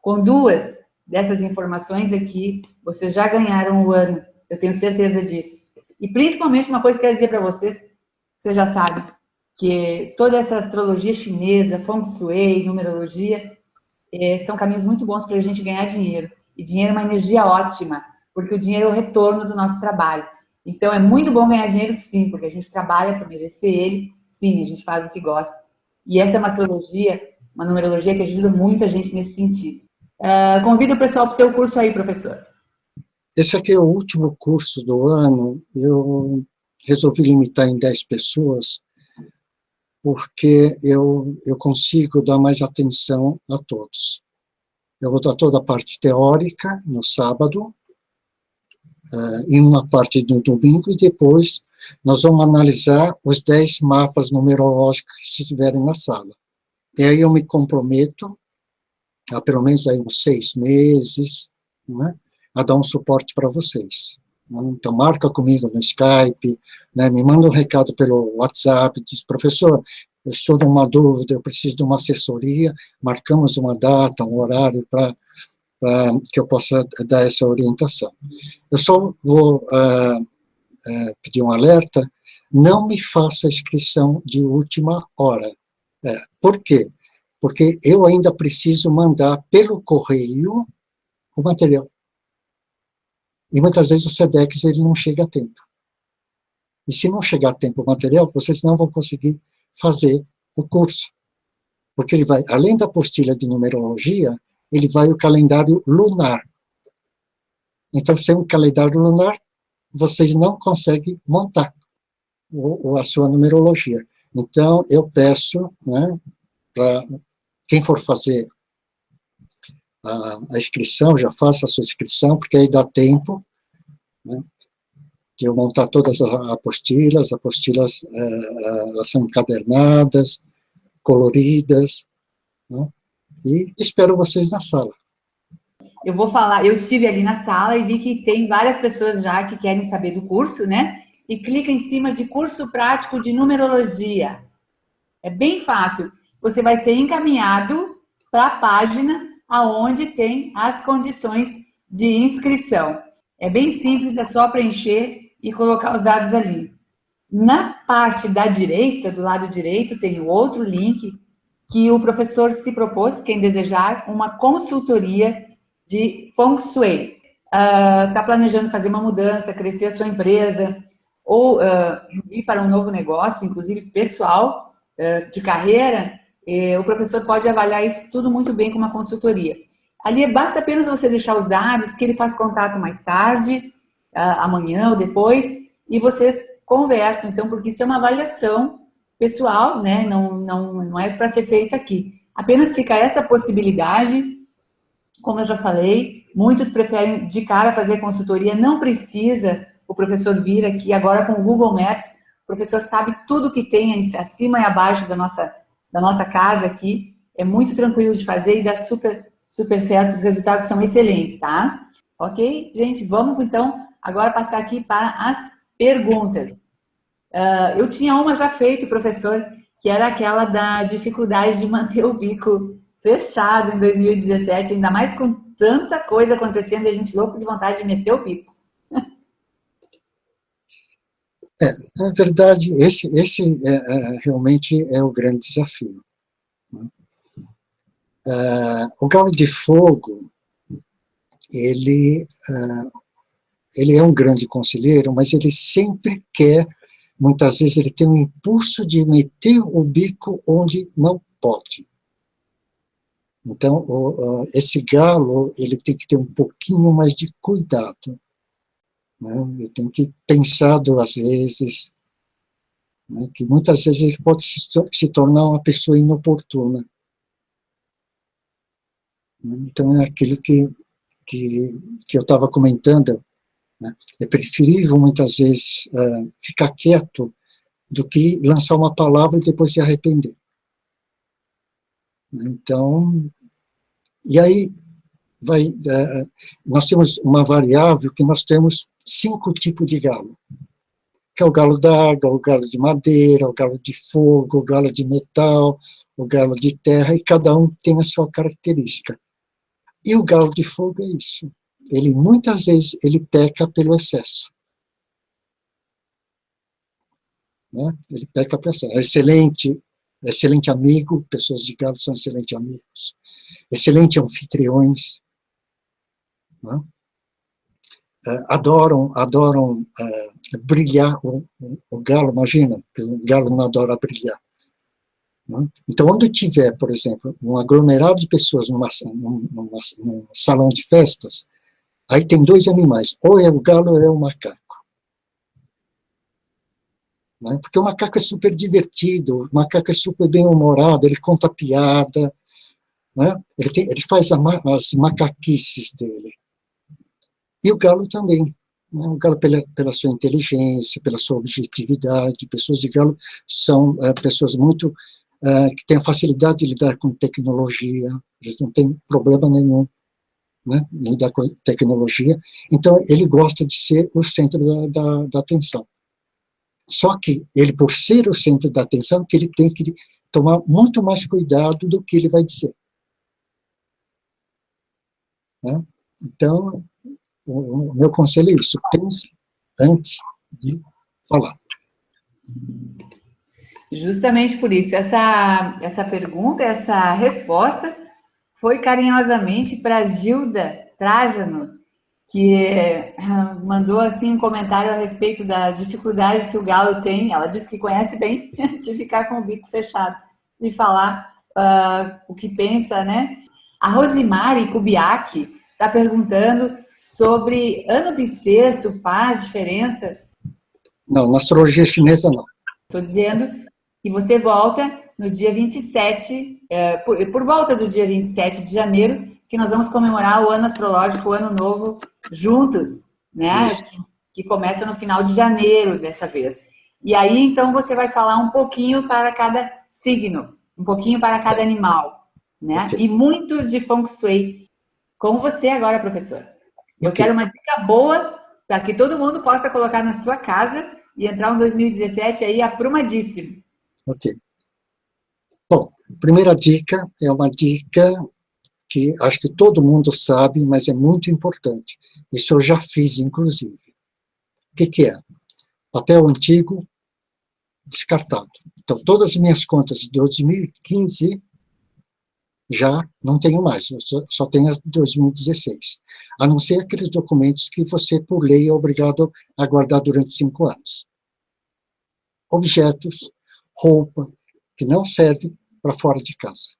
Com 2 dessas informações aqui, vocês já ganharam o ano. Eu tenho certeza disso. E principalmente uma coisa que eu quero dizer para vocês, vocês já sabem, que toda essa astrologia chinesa, feng shui, numerologia, são caminhos muito bons para a gente ganhar dinheiro. E dinheiro é uma energia ótima, porque o dinheiro é o retorno do nosso trabalho. Então, é muito bom ganhar dinheiro, sim, porque a gente trabalha para merecer ele, sim, a gente faz o que gosta. E essa é uma astrologia, uma numerologia que ajuda muito a gente nesse sentido. Convido o pessoal para o teu curso aí, professor. Esse aqui é o último curso do ano. Eu resolvi limitar em 10 pessoas, porque eu consigo dar mais atenção a todos. Eu vou dar toda a parte teórica no sábado, em uma parte no domingo, e depois nós vamos analisar os 10 mapas numerológicos que estiverem na sala. E aí eu me comprometo, há pelo menos aí uns 6 meses, né, a dar um suporte para vocês. Então, marca comigo no Skype, né, me manda um recado pelo WhatsApp, diz, professor, eu estou numa dúvida, eu preciso de uma assessoria, marcamos uma data, um horário para que eu possa dar essa orientação. Eu só vou pedir um alerta, não me faça inscrição de última hora. Por quê? Porque eu ainda preciso mandar pelo correio o material. E muitas vezes o SEDEX ele não chega a tempo. E se não chegar a tempo o material, vocês não vão conseguir fazer o curso. Porque ele vai, além da apostila de numerologia, ele vai o calendário lunar. Então, sem um calendário lunar, vocês não conseguem montar a sua numerologia. Então, eu peço, né, para quem for fazer a inscrição, já faça a sua inscrição, porque aí dá tempo, né, de eu montar todas as apostilas elas são encadernadas, coloridas, né, e espero vocês na sala. Eu vou falar, eu estive ali na sala e vi que tem várias pessoas já que querem saber do curso, né? E clica em cima de curso prático de numerologia. É bem fácil. Você vai ser encaminhado para a página aonde tem as condições de inscrição. É bem simples, é só preencher e colocar os dados ali. Na parte da direita, do lado direito, tem o outro link que o professor se propôs, quem desejar, uma consultoria de Feng Shui. Está planejando fazer uma mudança, crescer a sua empresa, ou ir para um novo negócio, inclusive pessoal, de carreira, o professor pode avaliar isso tudo muito bem com uma consultoria. Ali basta apenas você deixar os dados, que ele faz contato mais tarde, amanhã ou depois, e vocês conversam, então, porque isso é uma avaliação pessoal, né? Não é para ser feita aqui. Apenas fica essa possibilidade, como eu já falei, muitos preferem de cara fazer consultoria, não precisa o professor vir aqui, agora com o Google Maps, o professor sabe tudo que tem acima e abaixo da nossa casa aqui, é muito tranquilo de fazer e dá super certo, os resultados são excelentes, tá? Ok? Gente, vamos então agora passar aqui para as perguntas. Eu tinha uma já feita, professor, que era aquela da dificuldade de manter o bico fechado em 2017, ainda mais com tanta coisa acontecendo, a gente louco de vontade de meter o bico. Na verdade, esse realmente é o grande desafio, né? O galo de fogo, ele é um grande conselheiro, mas ele sempre quer, muitas vezes ele tem um impulso de meter o bico onde não pode. Então, esse galo, ele tem que ter um pouquinho mais de cuidado, né? Ele tem que pensar duas vezes, né? Que muitas vezes ele pode se tornar uma pessoa inoportuna. Então, é aquilo que eu estava comentando, né? É preferível, muitas vezes, ficar quieto do que lançar uma palavra e depois se arrepender. Então, e aí, nós temos uma variável que nós temos 5 tipos de galo, que é o galo d'água, o galo de madeira, o galo de fogo, o galo de metal, o galo de terra, e cada um tem a sua característica. E o galo de fogo é isso. Ele, muitas vezes, ele peca pelo excesso, né? Ele peca pelo excesso. É excelente amigo, pessoas de galo são excelentes amigos, excelentes anfitriões, né? Adoram brilhar o galo, imagina, que o galo não adora brilhar, né? Então, onde tiver, por exemplo, um aglomerado de pessoas num salão de festas, aí tem 2 animais, ou é o galo ou é o macaco, né? Porque o macaco é super divertido, o macaco é super bem-humorado, ele conta piada, né? Ele faz as macaquices dele. E o galo também, né? O galo pela sua inteligência, pela sua objetividade. Pessoas de galo são pessoas muito que têm a facilidade de lidar com tecnologia, eles não têm problema nenhum, né, em lidar com tecnologia. Então, ele gosta de ser o centro da atenção. Só que ele, por ser o centro da atenção, que ele tem que tomar muito mais cuidado do que ele vai dizer, né? Então, o meu conselho é isso, pense antes de falar. Justamente por isso, essa pergunta, essa resposta foi carinhosamente para Gilda Trajano, que mandou assim um comentário a respeito da dificuldade que o galo tem. Ela disse que conhece bem de ficar com o bico fechado e falar o que pensa, né? A Rosimari Kubiak está perguntando sobre ano bissexto, faz diferença? Não, na astrologia chinesa não. Estou dizendo que você volta no dia 27, por volta do dia 27 de janeiro, que nós vamos comemorar o ano astrológico, o ano novo, juntos, né? Que começa no final de janeiro dessa vez. E aí, então, você vai falar um pouquinho para cada signo, um pouquinho para cada animal, né? Okay. E muito de Feng Shui. Com você agora, professor. Eu quero uma dica boa para que todo mundo possa colocar na sua casa e entrar em 2017 aí aprumadíssimo. Ok. Bom, a primeira dica é uma dica que acho que todo mundo sabe, mas é muito importante. Isso eu já fiz, inclusive. O que é? Papel antigo descartado. Então, todas as minhas contas de 2015 já não tenho mais, só tenho as de 2016. A não ser aqueles documentos que você, por lei, é obrigado a guardar durante 5 anos. Objetos, roupa, que não serve para fora de casa.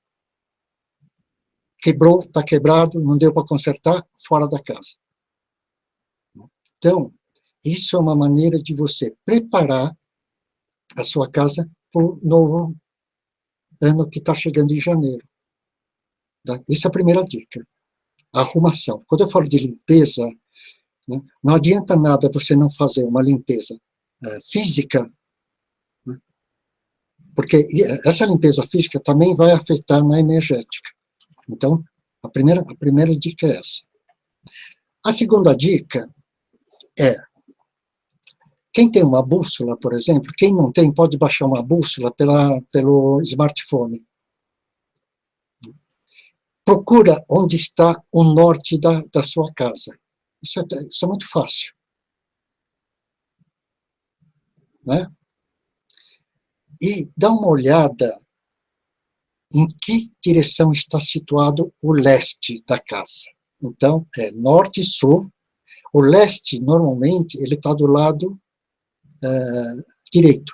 Quebrou, está quebrado, não deu para consertar, fora da casa. Então, isso é uma maneira de você preparar a sua casa para o novo ano que está chegando em janeiro. Tá? Essa é a primeira dica. A arrumação. Quando eu falo de limpeza, né, não adianta nada você não fazer uma limpeza física, né, porque essa limpeza física também vai afetar na energética. Então, a primeira dica é essa. A segunda dica é, quem tem uma bússola, por exemplo, quem não tem pode baixar uma bússola pelo smartphone. Procura onde está o norte da sua casa. Isso é muito fácil. Né? E dá uma olhada em que direção está situado o leste da casa. Então, é norte e sul. O leste, normalmente, ele está do lado direito.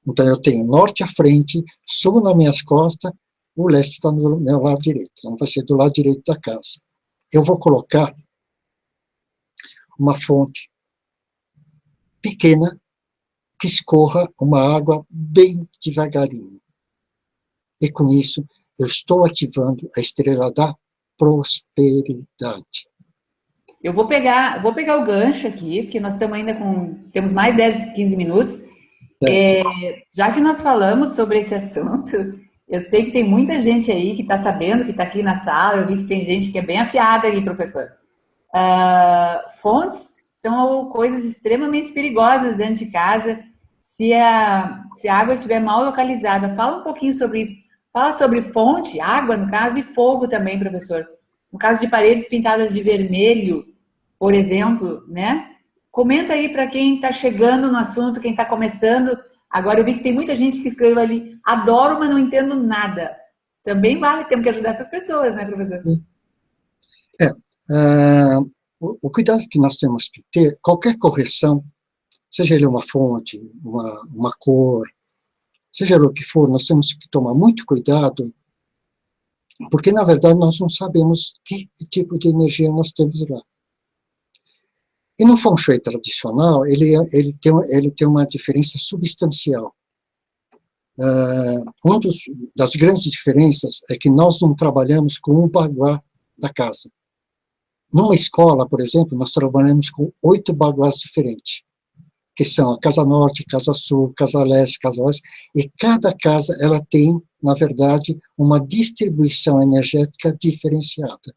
Então, eu tenho norte à frente, sul nas minhas costas, o leste está no meu lado direito. Então, vai ser do lado direito da casa. Eu vou colocar uma fonte pequena que escorra uma água bem devagarinho. E com isso, eu estou ativando a estrela da prosperidade. Eu vou pegar o gancho aqui, porque nós estamos ainda temos mais 10, 15 minutos. Já que nós falamos sobre esse assunto, eu sei que tem muita gente aí que está sabendo, que está aqui na sala, eu vi que tem gente que é bem afiada aí, professor. Fontes são coisas extremamente perigosas dentro de casa, se a água estiver mal localizada. Fala um pouquinho sobre isso. Fala sobre fonte, água, no caso, e fogo também, professor. No caso de paredes pintadas de vermelho, por exemplo, né? Comenta aí para quem está chegando no assunto, quem está começando. Agora eu vi que tem muita gente que escreveu ali, adoro, mas não entendo nada. Também vale, temos que ajudar essas pessoas, né, professor? O cuidado que nós temos que ter, qualquer correção, seja ele uma fonte, uma cor, seja o que for, nós temos que tomar muito cuidado, porque, na verdade, nós não sabemos que tipo de energia nós temos lá. E no Feng Shui tradicional, ele tem uma diferença substancial. Uma das grandes diferenças é que nós não trabalhamos com um baguá da casa. Numa escola, por exemplo, nós trabalhamos com 8 baguás diferentes, que são a Casa Norte, Casa Sul, Casa Leste, Casa Oeste, e cada casa ela tem, na verdade, uma distribuição energética diferenciada.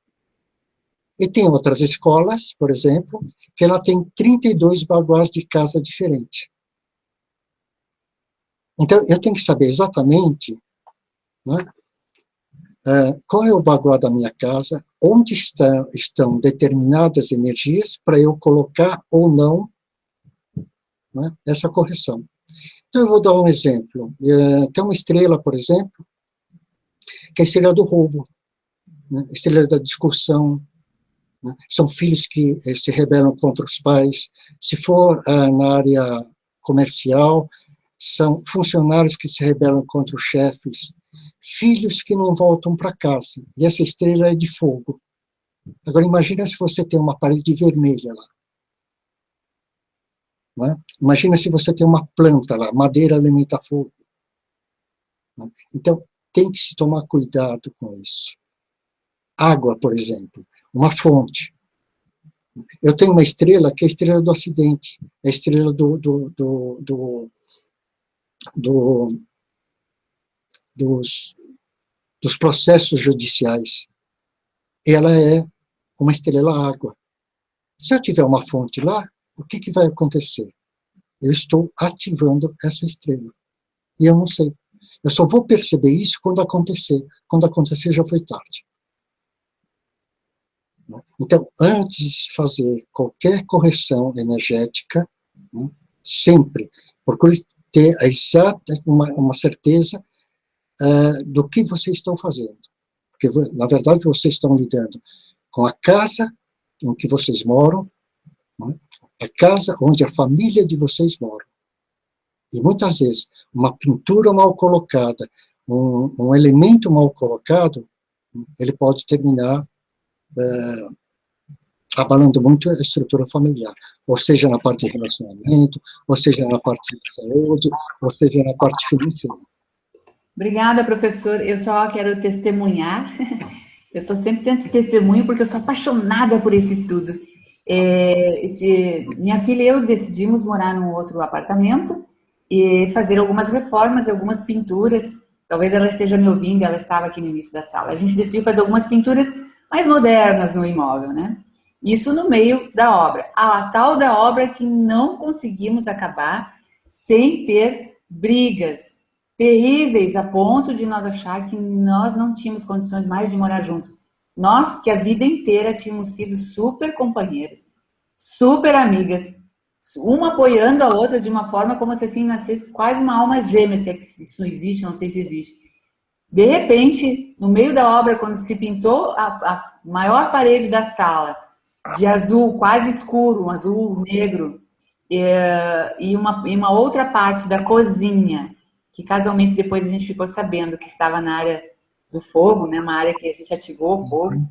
E tem outras escolas, por exemplo, que ela tem 32 baguás de casa diferente. Então, eu tenho que saber exatamente, né, qual é o baguá da minha casa, onde estão determinadas energias para eu colocar ou não, né, essa correção. Então, eu vou dar um exemplo. Tem uma estrela, por exemplo, que é a estrela do roubo, né, a estrela da discussão, né, são filhos que se rebelam contra os pais. Se for na área comercial, são funcionários que se rebelam contra os chefes, filhos que não voltam para casa, e essa estrela é de fogo. Agora, imagina se você tem uma parede vermelha lá. Né? Imagina se você tem uma planta lá, madeira alimenta fogo. Né? Então, tem que se tomar cuidado com isso. água, por exemplo, uma fonte. Eu tenho uma estrela que é a estrela do acidente, é a estrela dos processos judiciais. Ela é uma estrela água. Se eu tiver uma fonte lá, o que vai acontecer? Eu estou ativando essa estrela. E eu não sei. Eu só vou perceber isso quando acontecer. Quando acontecer, já foi tarde. Então, antes de fazer qualquer correção energética, sempre procure ter a exata, uma certeza do que vocês estão fazendo. Porque, na verdade, vocês estão lidando com a casa em que vocês moram, a casa onde a família de vocês mora. E muitas vezes, uma pintura mal colocada, um elemento mal colocado, ele pode terminar abalando muito a estrutura familiar, ou seja, na parte de relacionamento, ou seja, na parte de saúde, ou seja, na parte financeira. Obrigada, professor. Eu só quero testemunhar. Eu estou sempre tendo esse testemunho porque eu sou apaixonada por esse estudo. Minha filha e eu decidimos morar num outro apartamento e fazer algumas reformas, algumas pinturas. Talvez ela esteja me ouvindo, ela estava aqui no início da sala. A gente decidiu fazer algumas pinturas mais modernas no imóvel, né? Isso no meio da obra. A tal da obra que não conseguimos acabar sem ter brigas terríveis a ponto de nós achar que nós não tínhamos condições mais de morar junto. Nós, que a vida inteira tínhamos sido super companheiras, super amigas, uma apoiando a outra de uma forma como se assim nascesse quase uma alma gêmea, se é que isso não existe, não sei se existe. De repente, no meio da obra, quando se pintou a maior parede da sala, de azul quase escuro, um azul negro, e uma outra parte da cozinha, que casualmente depois a gente ficou sabendo que estava na área do fogo, né, uma área que a gente ativou o fogo,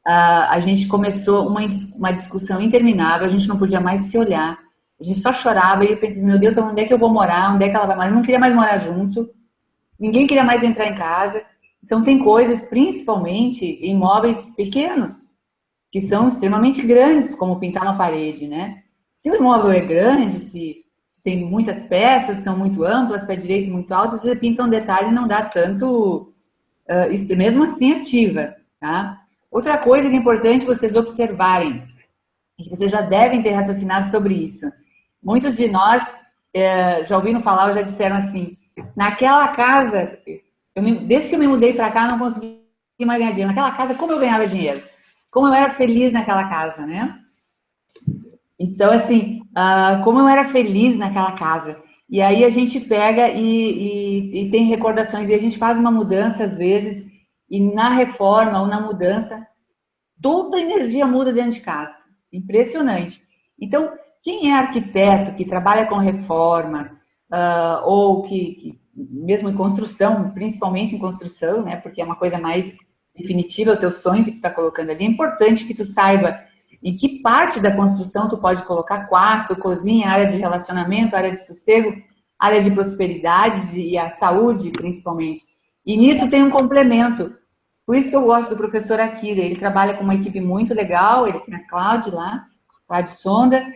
a gente começou uma discussão interminável, a gente não podia mais se olhar, a gente só chorava e eu pensei, meu Deus, onde é que eu vou morar, onde é que ela vai morar? Eu não queria mais morar junto, ninguém queria mais entrar em casa. Então tem coisas, principalmente em móveis pequenos, que são extremamente grandes, como pintar uma parede, né? Se o imóvel é grande, se tem muitas peças, são muito amplas, pé direito muito alto, você pinta um detalhe e não dá tanto, mesmo assim ativa, tá? Outra coisa que é importante vocês observarem, e que vocês já devem ter raciocinado sobre isso. Muitos de nós já ouviram falar ou já disseram assim, naquela casa, desde que eu me mudei para cá, não consegui mais ganhar dinheiro. Naquela casa, como eu ganhava dinheiro? Como eu era feliz naquela casa, né? Então, assim, como eu era feliz naquela casa. E aí a gente pega e tem recordações, e a gente faz uma mudança às vezes, e na reforma ou na mudança, toda a energia muda dentro de casa. Impressionante. Então, quem é arquiteto, que trabalha com reforma, ou que mesmo em construção, principalmente em construção, né, porque é uma coisa mais definitiva, o teu sonho que tu está colocando ali, é importante que tu saiba em que parte da construção tu pode colocar quarto, cozinha, área de relacionamento, área de sossego, área de prosperidade e a saúde, principalmente. E nisso tem um complemento. Por isso que eu gosto do professor Akira. Ele trabalha com uma equipe muito legal, ele tem a Cláudia lá, Cláudia Sonda.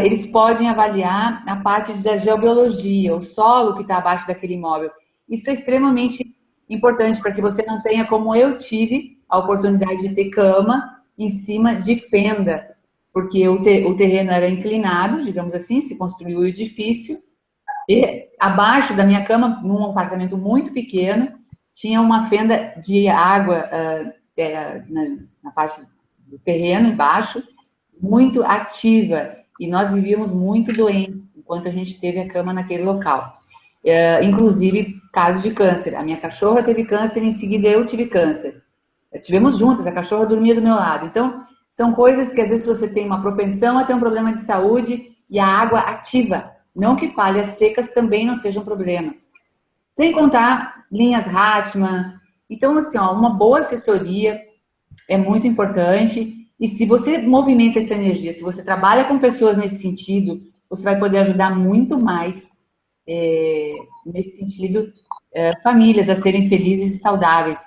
Eles podem avaliar a parte da geobiologia, o solo que está abaixo daquele imóvel. Isso é extremamente importante para que você não tenha, como eu tive, a oportunidade de ter cama em cima de fenda, porque o terreno era inclinado, digamos assim, se construiu o edifício, e abaixo da minha cama, num apartamento muito pequeno, tinha uma fenda de água na parte do terreno embaixo, muito ativa, e nós vivíamos muito doentes enquanto a gente teve a cama naquele local. Inclusive, casos de câncer. A minha cachorra teve câncer, em seguida eu tive câncer. Tivemos juntas, a cachorra dormia do meu lado. Então, são coisas que às vezes você tem uma propensão a ter um problema de saúde e a água ativa. Não que falhas secas também não sejam um problema. Sem contar linhas Hartmann. Então, assim, uma boa assessoria é muito importante. E se você movimenta essa energia, se você trabalha com pessoas nesse sentido, você vai poder ajudar muito mais, nesse sentido, famílias a serem felizes e saudáveis.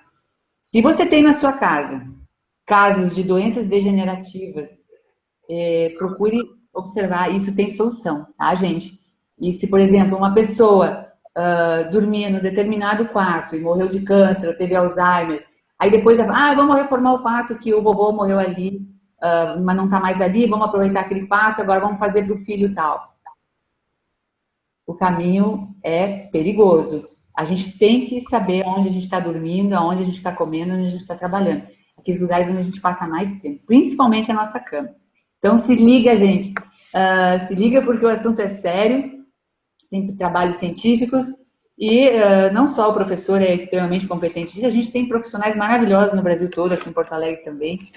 Se você tem na sua casa casos de doenças degenerativas, procure observar, isso tem solução, tá, gente? E se, por exemplo, uma pessoa dormia no determinado quarto e morreu de câncer, ou teve Alzheimer, aí depois, vamos reformar o quarto que o vovô morreu ali, mas não está mais ali, vamos aproveitar aquele quarto, agora vamos fazer para o filho tal. O caminho é perigoso. A gente tem que saber onde a gente está dormindo, aonde a gente está comendo, onde a gente está trabalhando. Aqueles lugares onde a gente passa mais tempo, principalmente a nossa cama. Então, se liga, gente. Se liga porque o assunto é sério, tem trabalhos científicos e não só o professor é extremamente competente, a gente tem profissionais maravilhosos no Brasil todo, aqui em Porto Alegre também,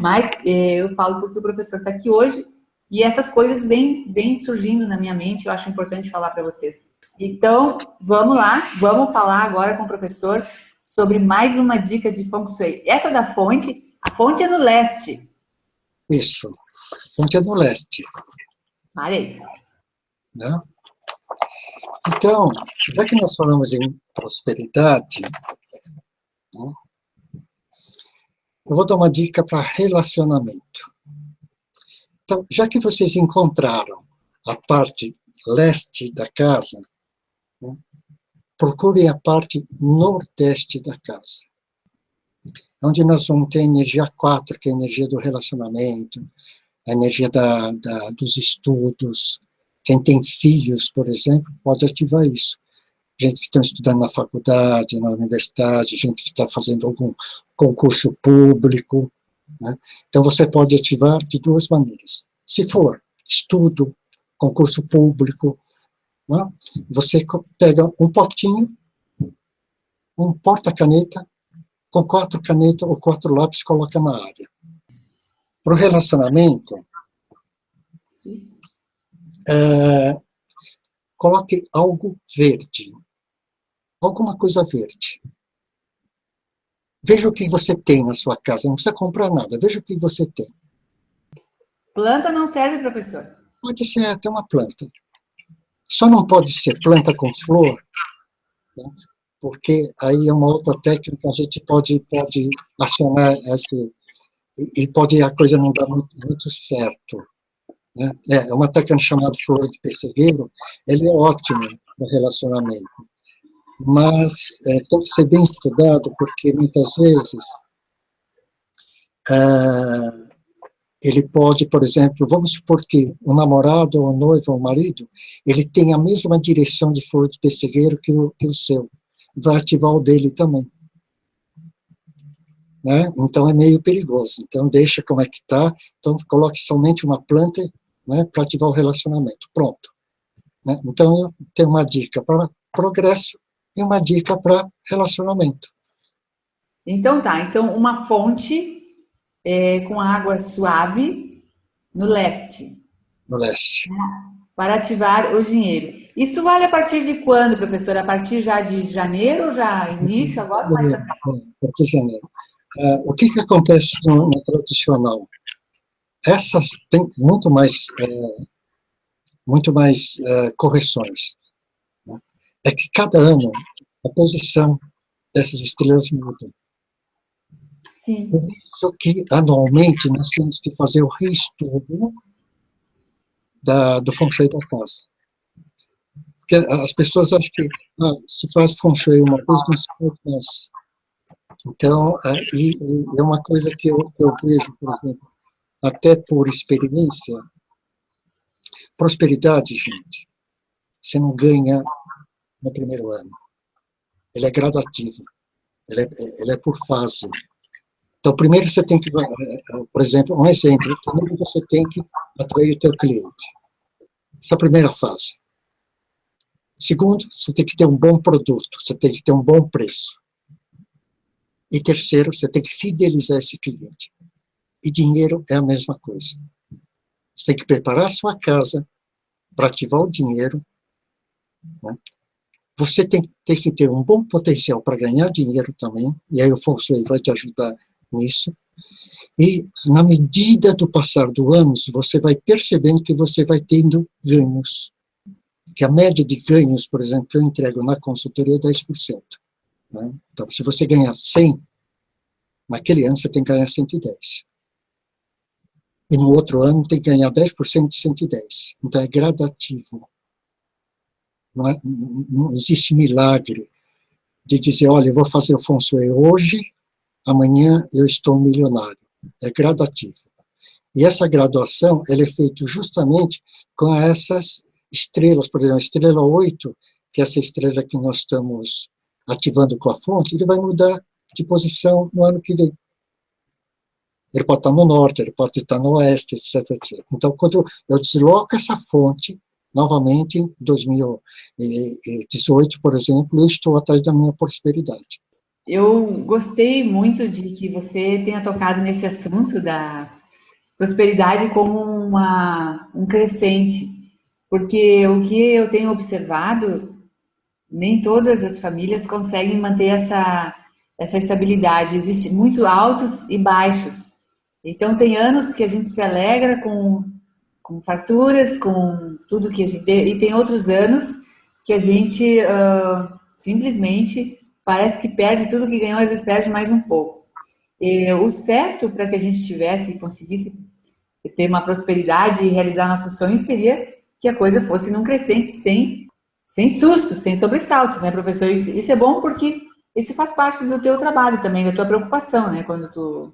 mas eu falo porque o professor está aqui hoje e essas coisas vêm surgindo na minha mente, eu acho importante falar para vocês. Então, vamos lá, vamos falar agora com o professor sobre mais uma dica de Feng Shui. Essa da fonte, a fonte é no leste. Isso, a fonte é no leste. Parei. Né? Então, já que nós falamos em prosperidade, né, eu vou dar uma dica para relacionamento. Então, já que vocês encontraram a parte leste da casa, né, procurem a parte nordeste da casa, onde nós vamos ter a energia 4, que é a energia do relacionamento, a energia dos estudos. Quem tem filhos, por exemplo, pode ativar isso. Gente que está estudando na faculdade, na universidade, gente que está fazendo algum concurso público, né? Então, você pode ativar de duas maneiras. Se for estudo, concurso público, né? Você pega um potinho, um porta-caneta, com 4 canetas ou 4 lápis, coloca na área. Para o relacionamento, coloque algo verde, alguma coisa verde. Veja o que você tem na sua casa, não precisa comprar nada, veja o que você tem. Planta não serve, professor? Pode ser até uma planta. Só não pode ser planta com flor, né? Porque aí é uma outra técnica, a gente pode acionar e pode a coisa não dar muito certo. Né? É uma técnica chamada flor de pessegueiro, ele é ótimo no relacionamento, mas tem que ser bem estudado, porque muitas vezes ele pode, por exemplo, vamos supor que o namorado, o noivo, o marido, ele tem a mesma direção de flor de pessegueiro que o seu, vai ativar o dele também. Né? Então é meio perigoso, então deixa como é que está, então coloque somente uma planta, né, para ativar o relacionamento, pronto. Né? Então eu tenho uma dica para progresso e uma dica para relacionamento. Então tá, então uma fonte com água suave no leste. No leste. Para ativar o dinheiro. Isso vale a partir de quando, professor? A partir já de janeiro, já início, agora mais para cá? A partir de janeiro. O que acontece no tradicional? Essas tem muito mais correções. Né? É que cada ano a posição dessas estrelas muda. Sim. Por isso que, anualmente, nós temos que fazer o reestudo do Feng Shui da casa. Porque as pessoas acham que se faz Feng Shui uma vez, não se faz mais. Então, é uma coisa que eu vejo, por exemplo, até por experiência. Prosperidade, gente, você não ganha no primeiro ano. Ele é gradativo, ele é por fase. Então, primeiro você tem que, por exemplo, um exemplo, primeiro você tem que atrair o teu cliente. Essa é a primeira fase. Segundo, você tem que ter um bom produto, você tem que ter um bom preço. E terceiro, você tem que fidelizar esse cliente. E dinheiro é a mesma coisa. Você tem que preparar a sua casa para ativar o dinheiro. Né? Você tem que ter um bom potencial para ganhar dinheiro também, e aí o Feng Shui vai te ajudar nisso. E, na medida do passar do ano, você vai percebendo que você vai tendo ganhos. Que a média de ganhos, por exemplo, que eu entrego na consultoria é 10%. Né? Então, se você ganhar 100, Naquele ano você tem que ganhar 110. E no outro ano tem que ganhar 10% de 110. Então é gradativo. Não existe milagre de dizer, olha, eu vou fazer o Feng Shui hoje, amanhã eu estou milionário. É gradativo. E essa graduação, ela é feita justamente com essas estrelas, por exemplo, a estrela 8, que é essa estrela que nós estamos ativando com a fonte, ele vai mudar de posição no ano que vem. Ele pode estar no norte, ele pode estar no oeste, etc, etc. Então, quando eu desloco essa fonte, novamente, em 2018, por exemplo, eu estou atrás da minha prosperidade. Eu gostei muito de que você tenha tocado nesse assunto da prosperidade como um crescente, porque o que eu tenho observado, nem todas as famílias conseguem manter essa estabilidade. Existem muito altos e baixos. Então, tem anos que a gente se alegra com farturas, com tudo que a gente tem, e tem outros anos que a gente simplesmente parece que perde tudo que ganhou, às vezes perde mais um pouco. E o certo para que a gente tivesse e conseguisse ter uma prosperidade e realizar nossos sonhos seria que a coisa fosse num crescente sem sustos, sem sobressaltos, né, professor? Isso é bom porque isso faz parte do teu trabalho também, da tua preocupação, né, quando tu...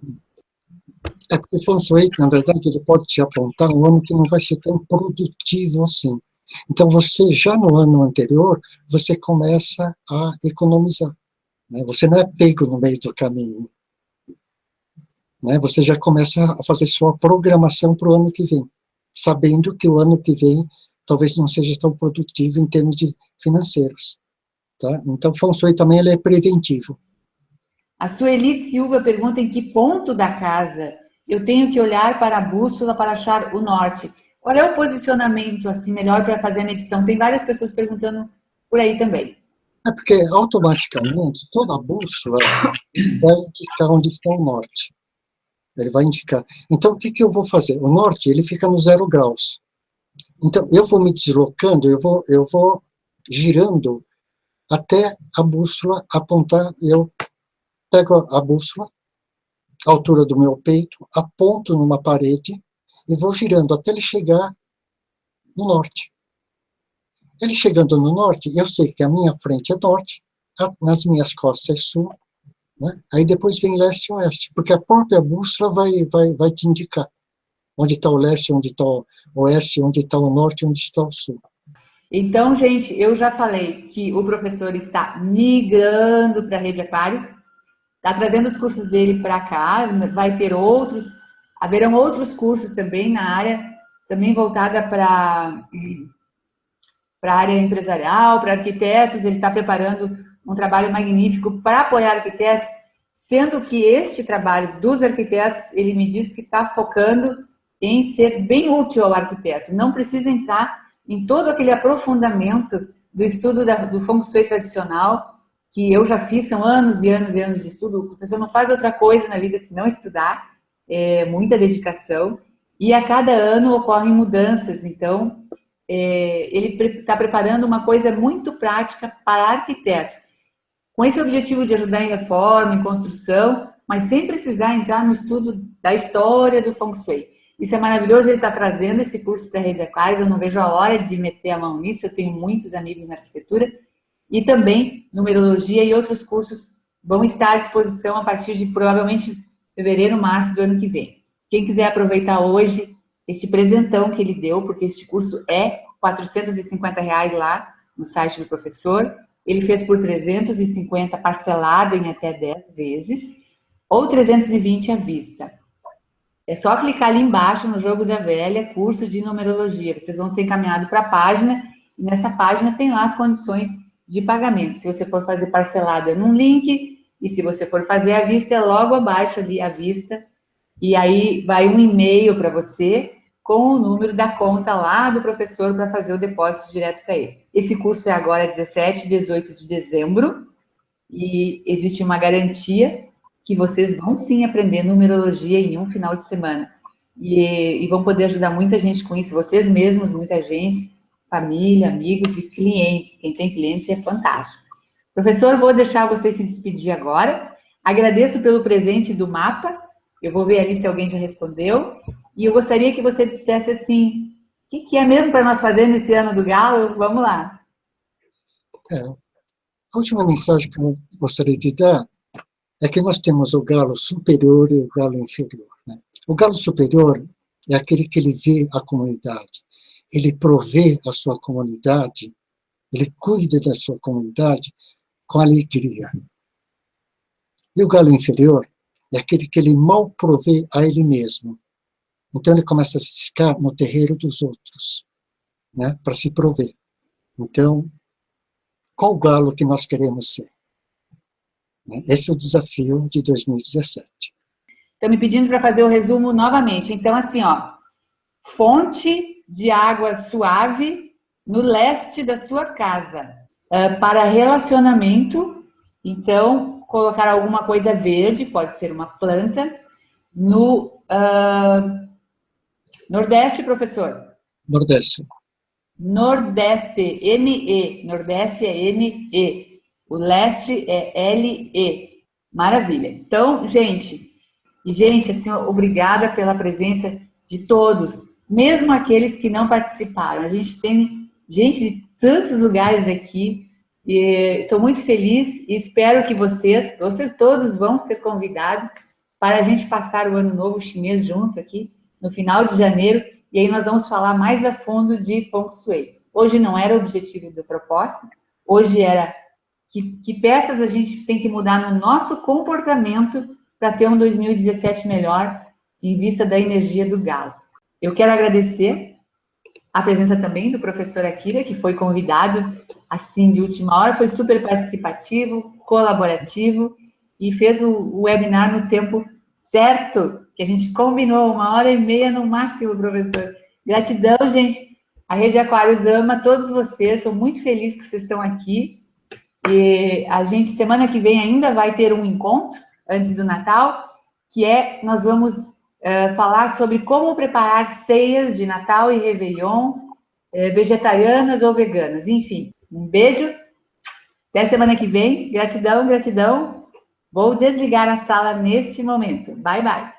É porque o Feng Shui, na verdade, ele pode te apontar um ano que não vai ser tão produtivo assim. Então, você já no ano anterior, você começa a economizar. Né? Você não é pego no meio do caminho. Né? Você já começa a fazer sua programação para o ano que vem, sabendo que o ano que vem talvez não seja tão produtivo em termos de financeiros. Tá? Então, o Feng Shui também ele é preventivo. A Sueli Silva pergunta em que ponto da casa eu tenho que olhar para a bússola para achar o norte. Qual é o posicionamento assim melhor para fazer a medição? Tem várias pessoas perguntando por aí também. É porque automaticamente toda a bússola vai indicar onde está o norte. Ele vai indicar. Então, o que eu vou fazer? O norte ele fica no 0 graus. Então, eu vou me deslocando, eu vou girando até a bússola apontar. Eu pego a bússola, a altura do meu peito, aponto numa parede e vou girando até ele chegar no norte. Ele chegando no norte, eu sei que a minha frente é norte, nas minhas costas é sul, né? Aí depois vem leste e oeste, porque a própria bússola vai te indicar onde está o leste, onde está o oeste, onde está o norte, onde está o sul. Então, gente, eu já falei que o professor está migrando para a Rede Aquários, está trazendo os cursos dele para cá, vai ter outros, haverão outros cursos também na área, também voltada para a área empresarial, para arquitetos, ele está preparando um trabalho magnífico para apoiar arquitetos, sendo que este trabalho dos arquitetos, ele me diz que está focando em ser bem útil ao arquiteto, não precisa entrar em todo aquele aprofundamento do estudo do Feng Shui tradicional, que eu já fiz, são anos e anos e anos de estudo, o professor não faz outra coisa na vida senão estudar, muita dedicação, e a cada ano ocorrem mudanças, então ele está preparando uma coisa muito prática para arquitetos, com esse objetivo de ajudar em reforma, em construção, mas sem precisar entrar no estudo da história do Feng Shui. Isso é maravilhoso, ele está trazendo esse curso para a Rede Aquários, eu não vejo a hora de meter a mão nisso, eu tenho muitos amigos na arquitetura, e também numerologia e outros cursos vão estar à disposição a partir de provavelmente fevereiro, março do ano que vem. Quem quiser aproveitar hoje este presentão que ele deu, porque este curso é R$450 lá no site do professor, ele fez por 350 parcelado em até 10 vezes, ou 320 à vista. É só clicar ali embaixo no Jogo da Velha, curso de numerologia. Vocês vão ser encaminhados para a página, e nessa página tem lá as condições de pagamento. Se você for fazer parcelado é num link, e se você for fazer à vista é logo abaixo ali à vista, e aí vai um e-mail para você com o número da conta lá do professor para fazer o depósito direto para ele. Esse curso é agora 17 e 18 de dezembro, e existe uma garantia que vocês vão sim aprender numerologia em um final de semana. E vão poder ajudar muita gente com isso, vocês mesmos, muita gente, família, amigos e clientes. Quem tem clientes é fantástico. Professor, vou deixar você se despedir agora. Agradeço pelo presente do mapa. Eu vou ver ali se alguém já respondeu. E eu gostaria que você dissesse assim, o que é mesmo para nós fazer nesse ano do Galo? Vamos lá. A última mensagem que eu gostaria de dar é que nós temos o galo superior e o galo inferior. Né? O galo superior é aquele que ele vê a comunidade, ele provê a sua comunidade, ele cuida da sua comunidade com alegria. E o galo inferior é aquele que ele mal provê a ele mesmo. Então ele começa a se ficar no terreiro dos outros, né, para se prover. Então, qual galo que nós queremos ser? Esse é o desafio de 2017. Estão me pedindo para fazer o resumo novamente. Então, assim, ó, fonte de água suave no leste da sua casa. Para relacionamento, então, colocar alguma coisa verde, pode ser uma planta, no Nordeste, professor? Nordeste. Nordeste, N-E. Nordeste é N-E. O leste é L-E. Maravilha. Então, gente, assim, obrigada pela presença de todos, mesmo aqueles que não participaram. A gente tem gente de tantos lugares aqui, e estou muito feliz e espero que vocês todos vão ser convidados para a gente passar o Ano Novo Chinês junto aqui, no final de janeiro, e aí nós vamos falar mais a fundo de Feng Shui. Hoje não era o objetivo da proposta, hoje era que peças a gente tem que mudar no nosso comportamento para ter um 2017 melhor, em vista da energia do galo. Eu quero agradecer a presença também do professor Akira, que foi convidado, assim, de última hora, foi super participativo, colaborativo, e fez o webinar no tempo certo, que a gente combinou, 1h30 no máximo, professor. Gratidão, gente. A Rede Aquários ama todos vocês, sou muito feliz que vocês estão aqui. E a gente, semana que vem, ainda vai ter um encontro, antes do Natal, que nós vamos falar sobre como preparar ceias de Natal e Réveillon, vegetarianas ou veganas, enfim. Um beijo, até semana que vem, gratidão, gratidão. Vou desligar a sala neste momento. Bye, bye.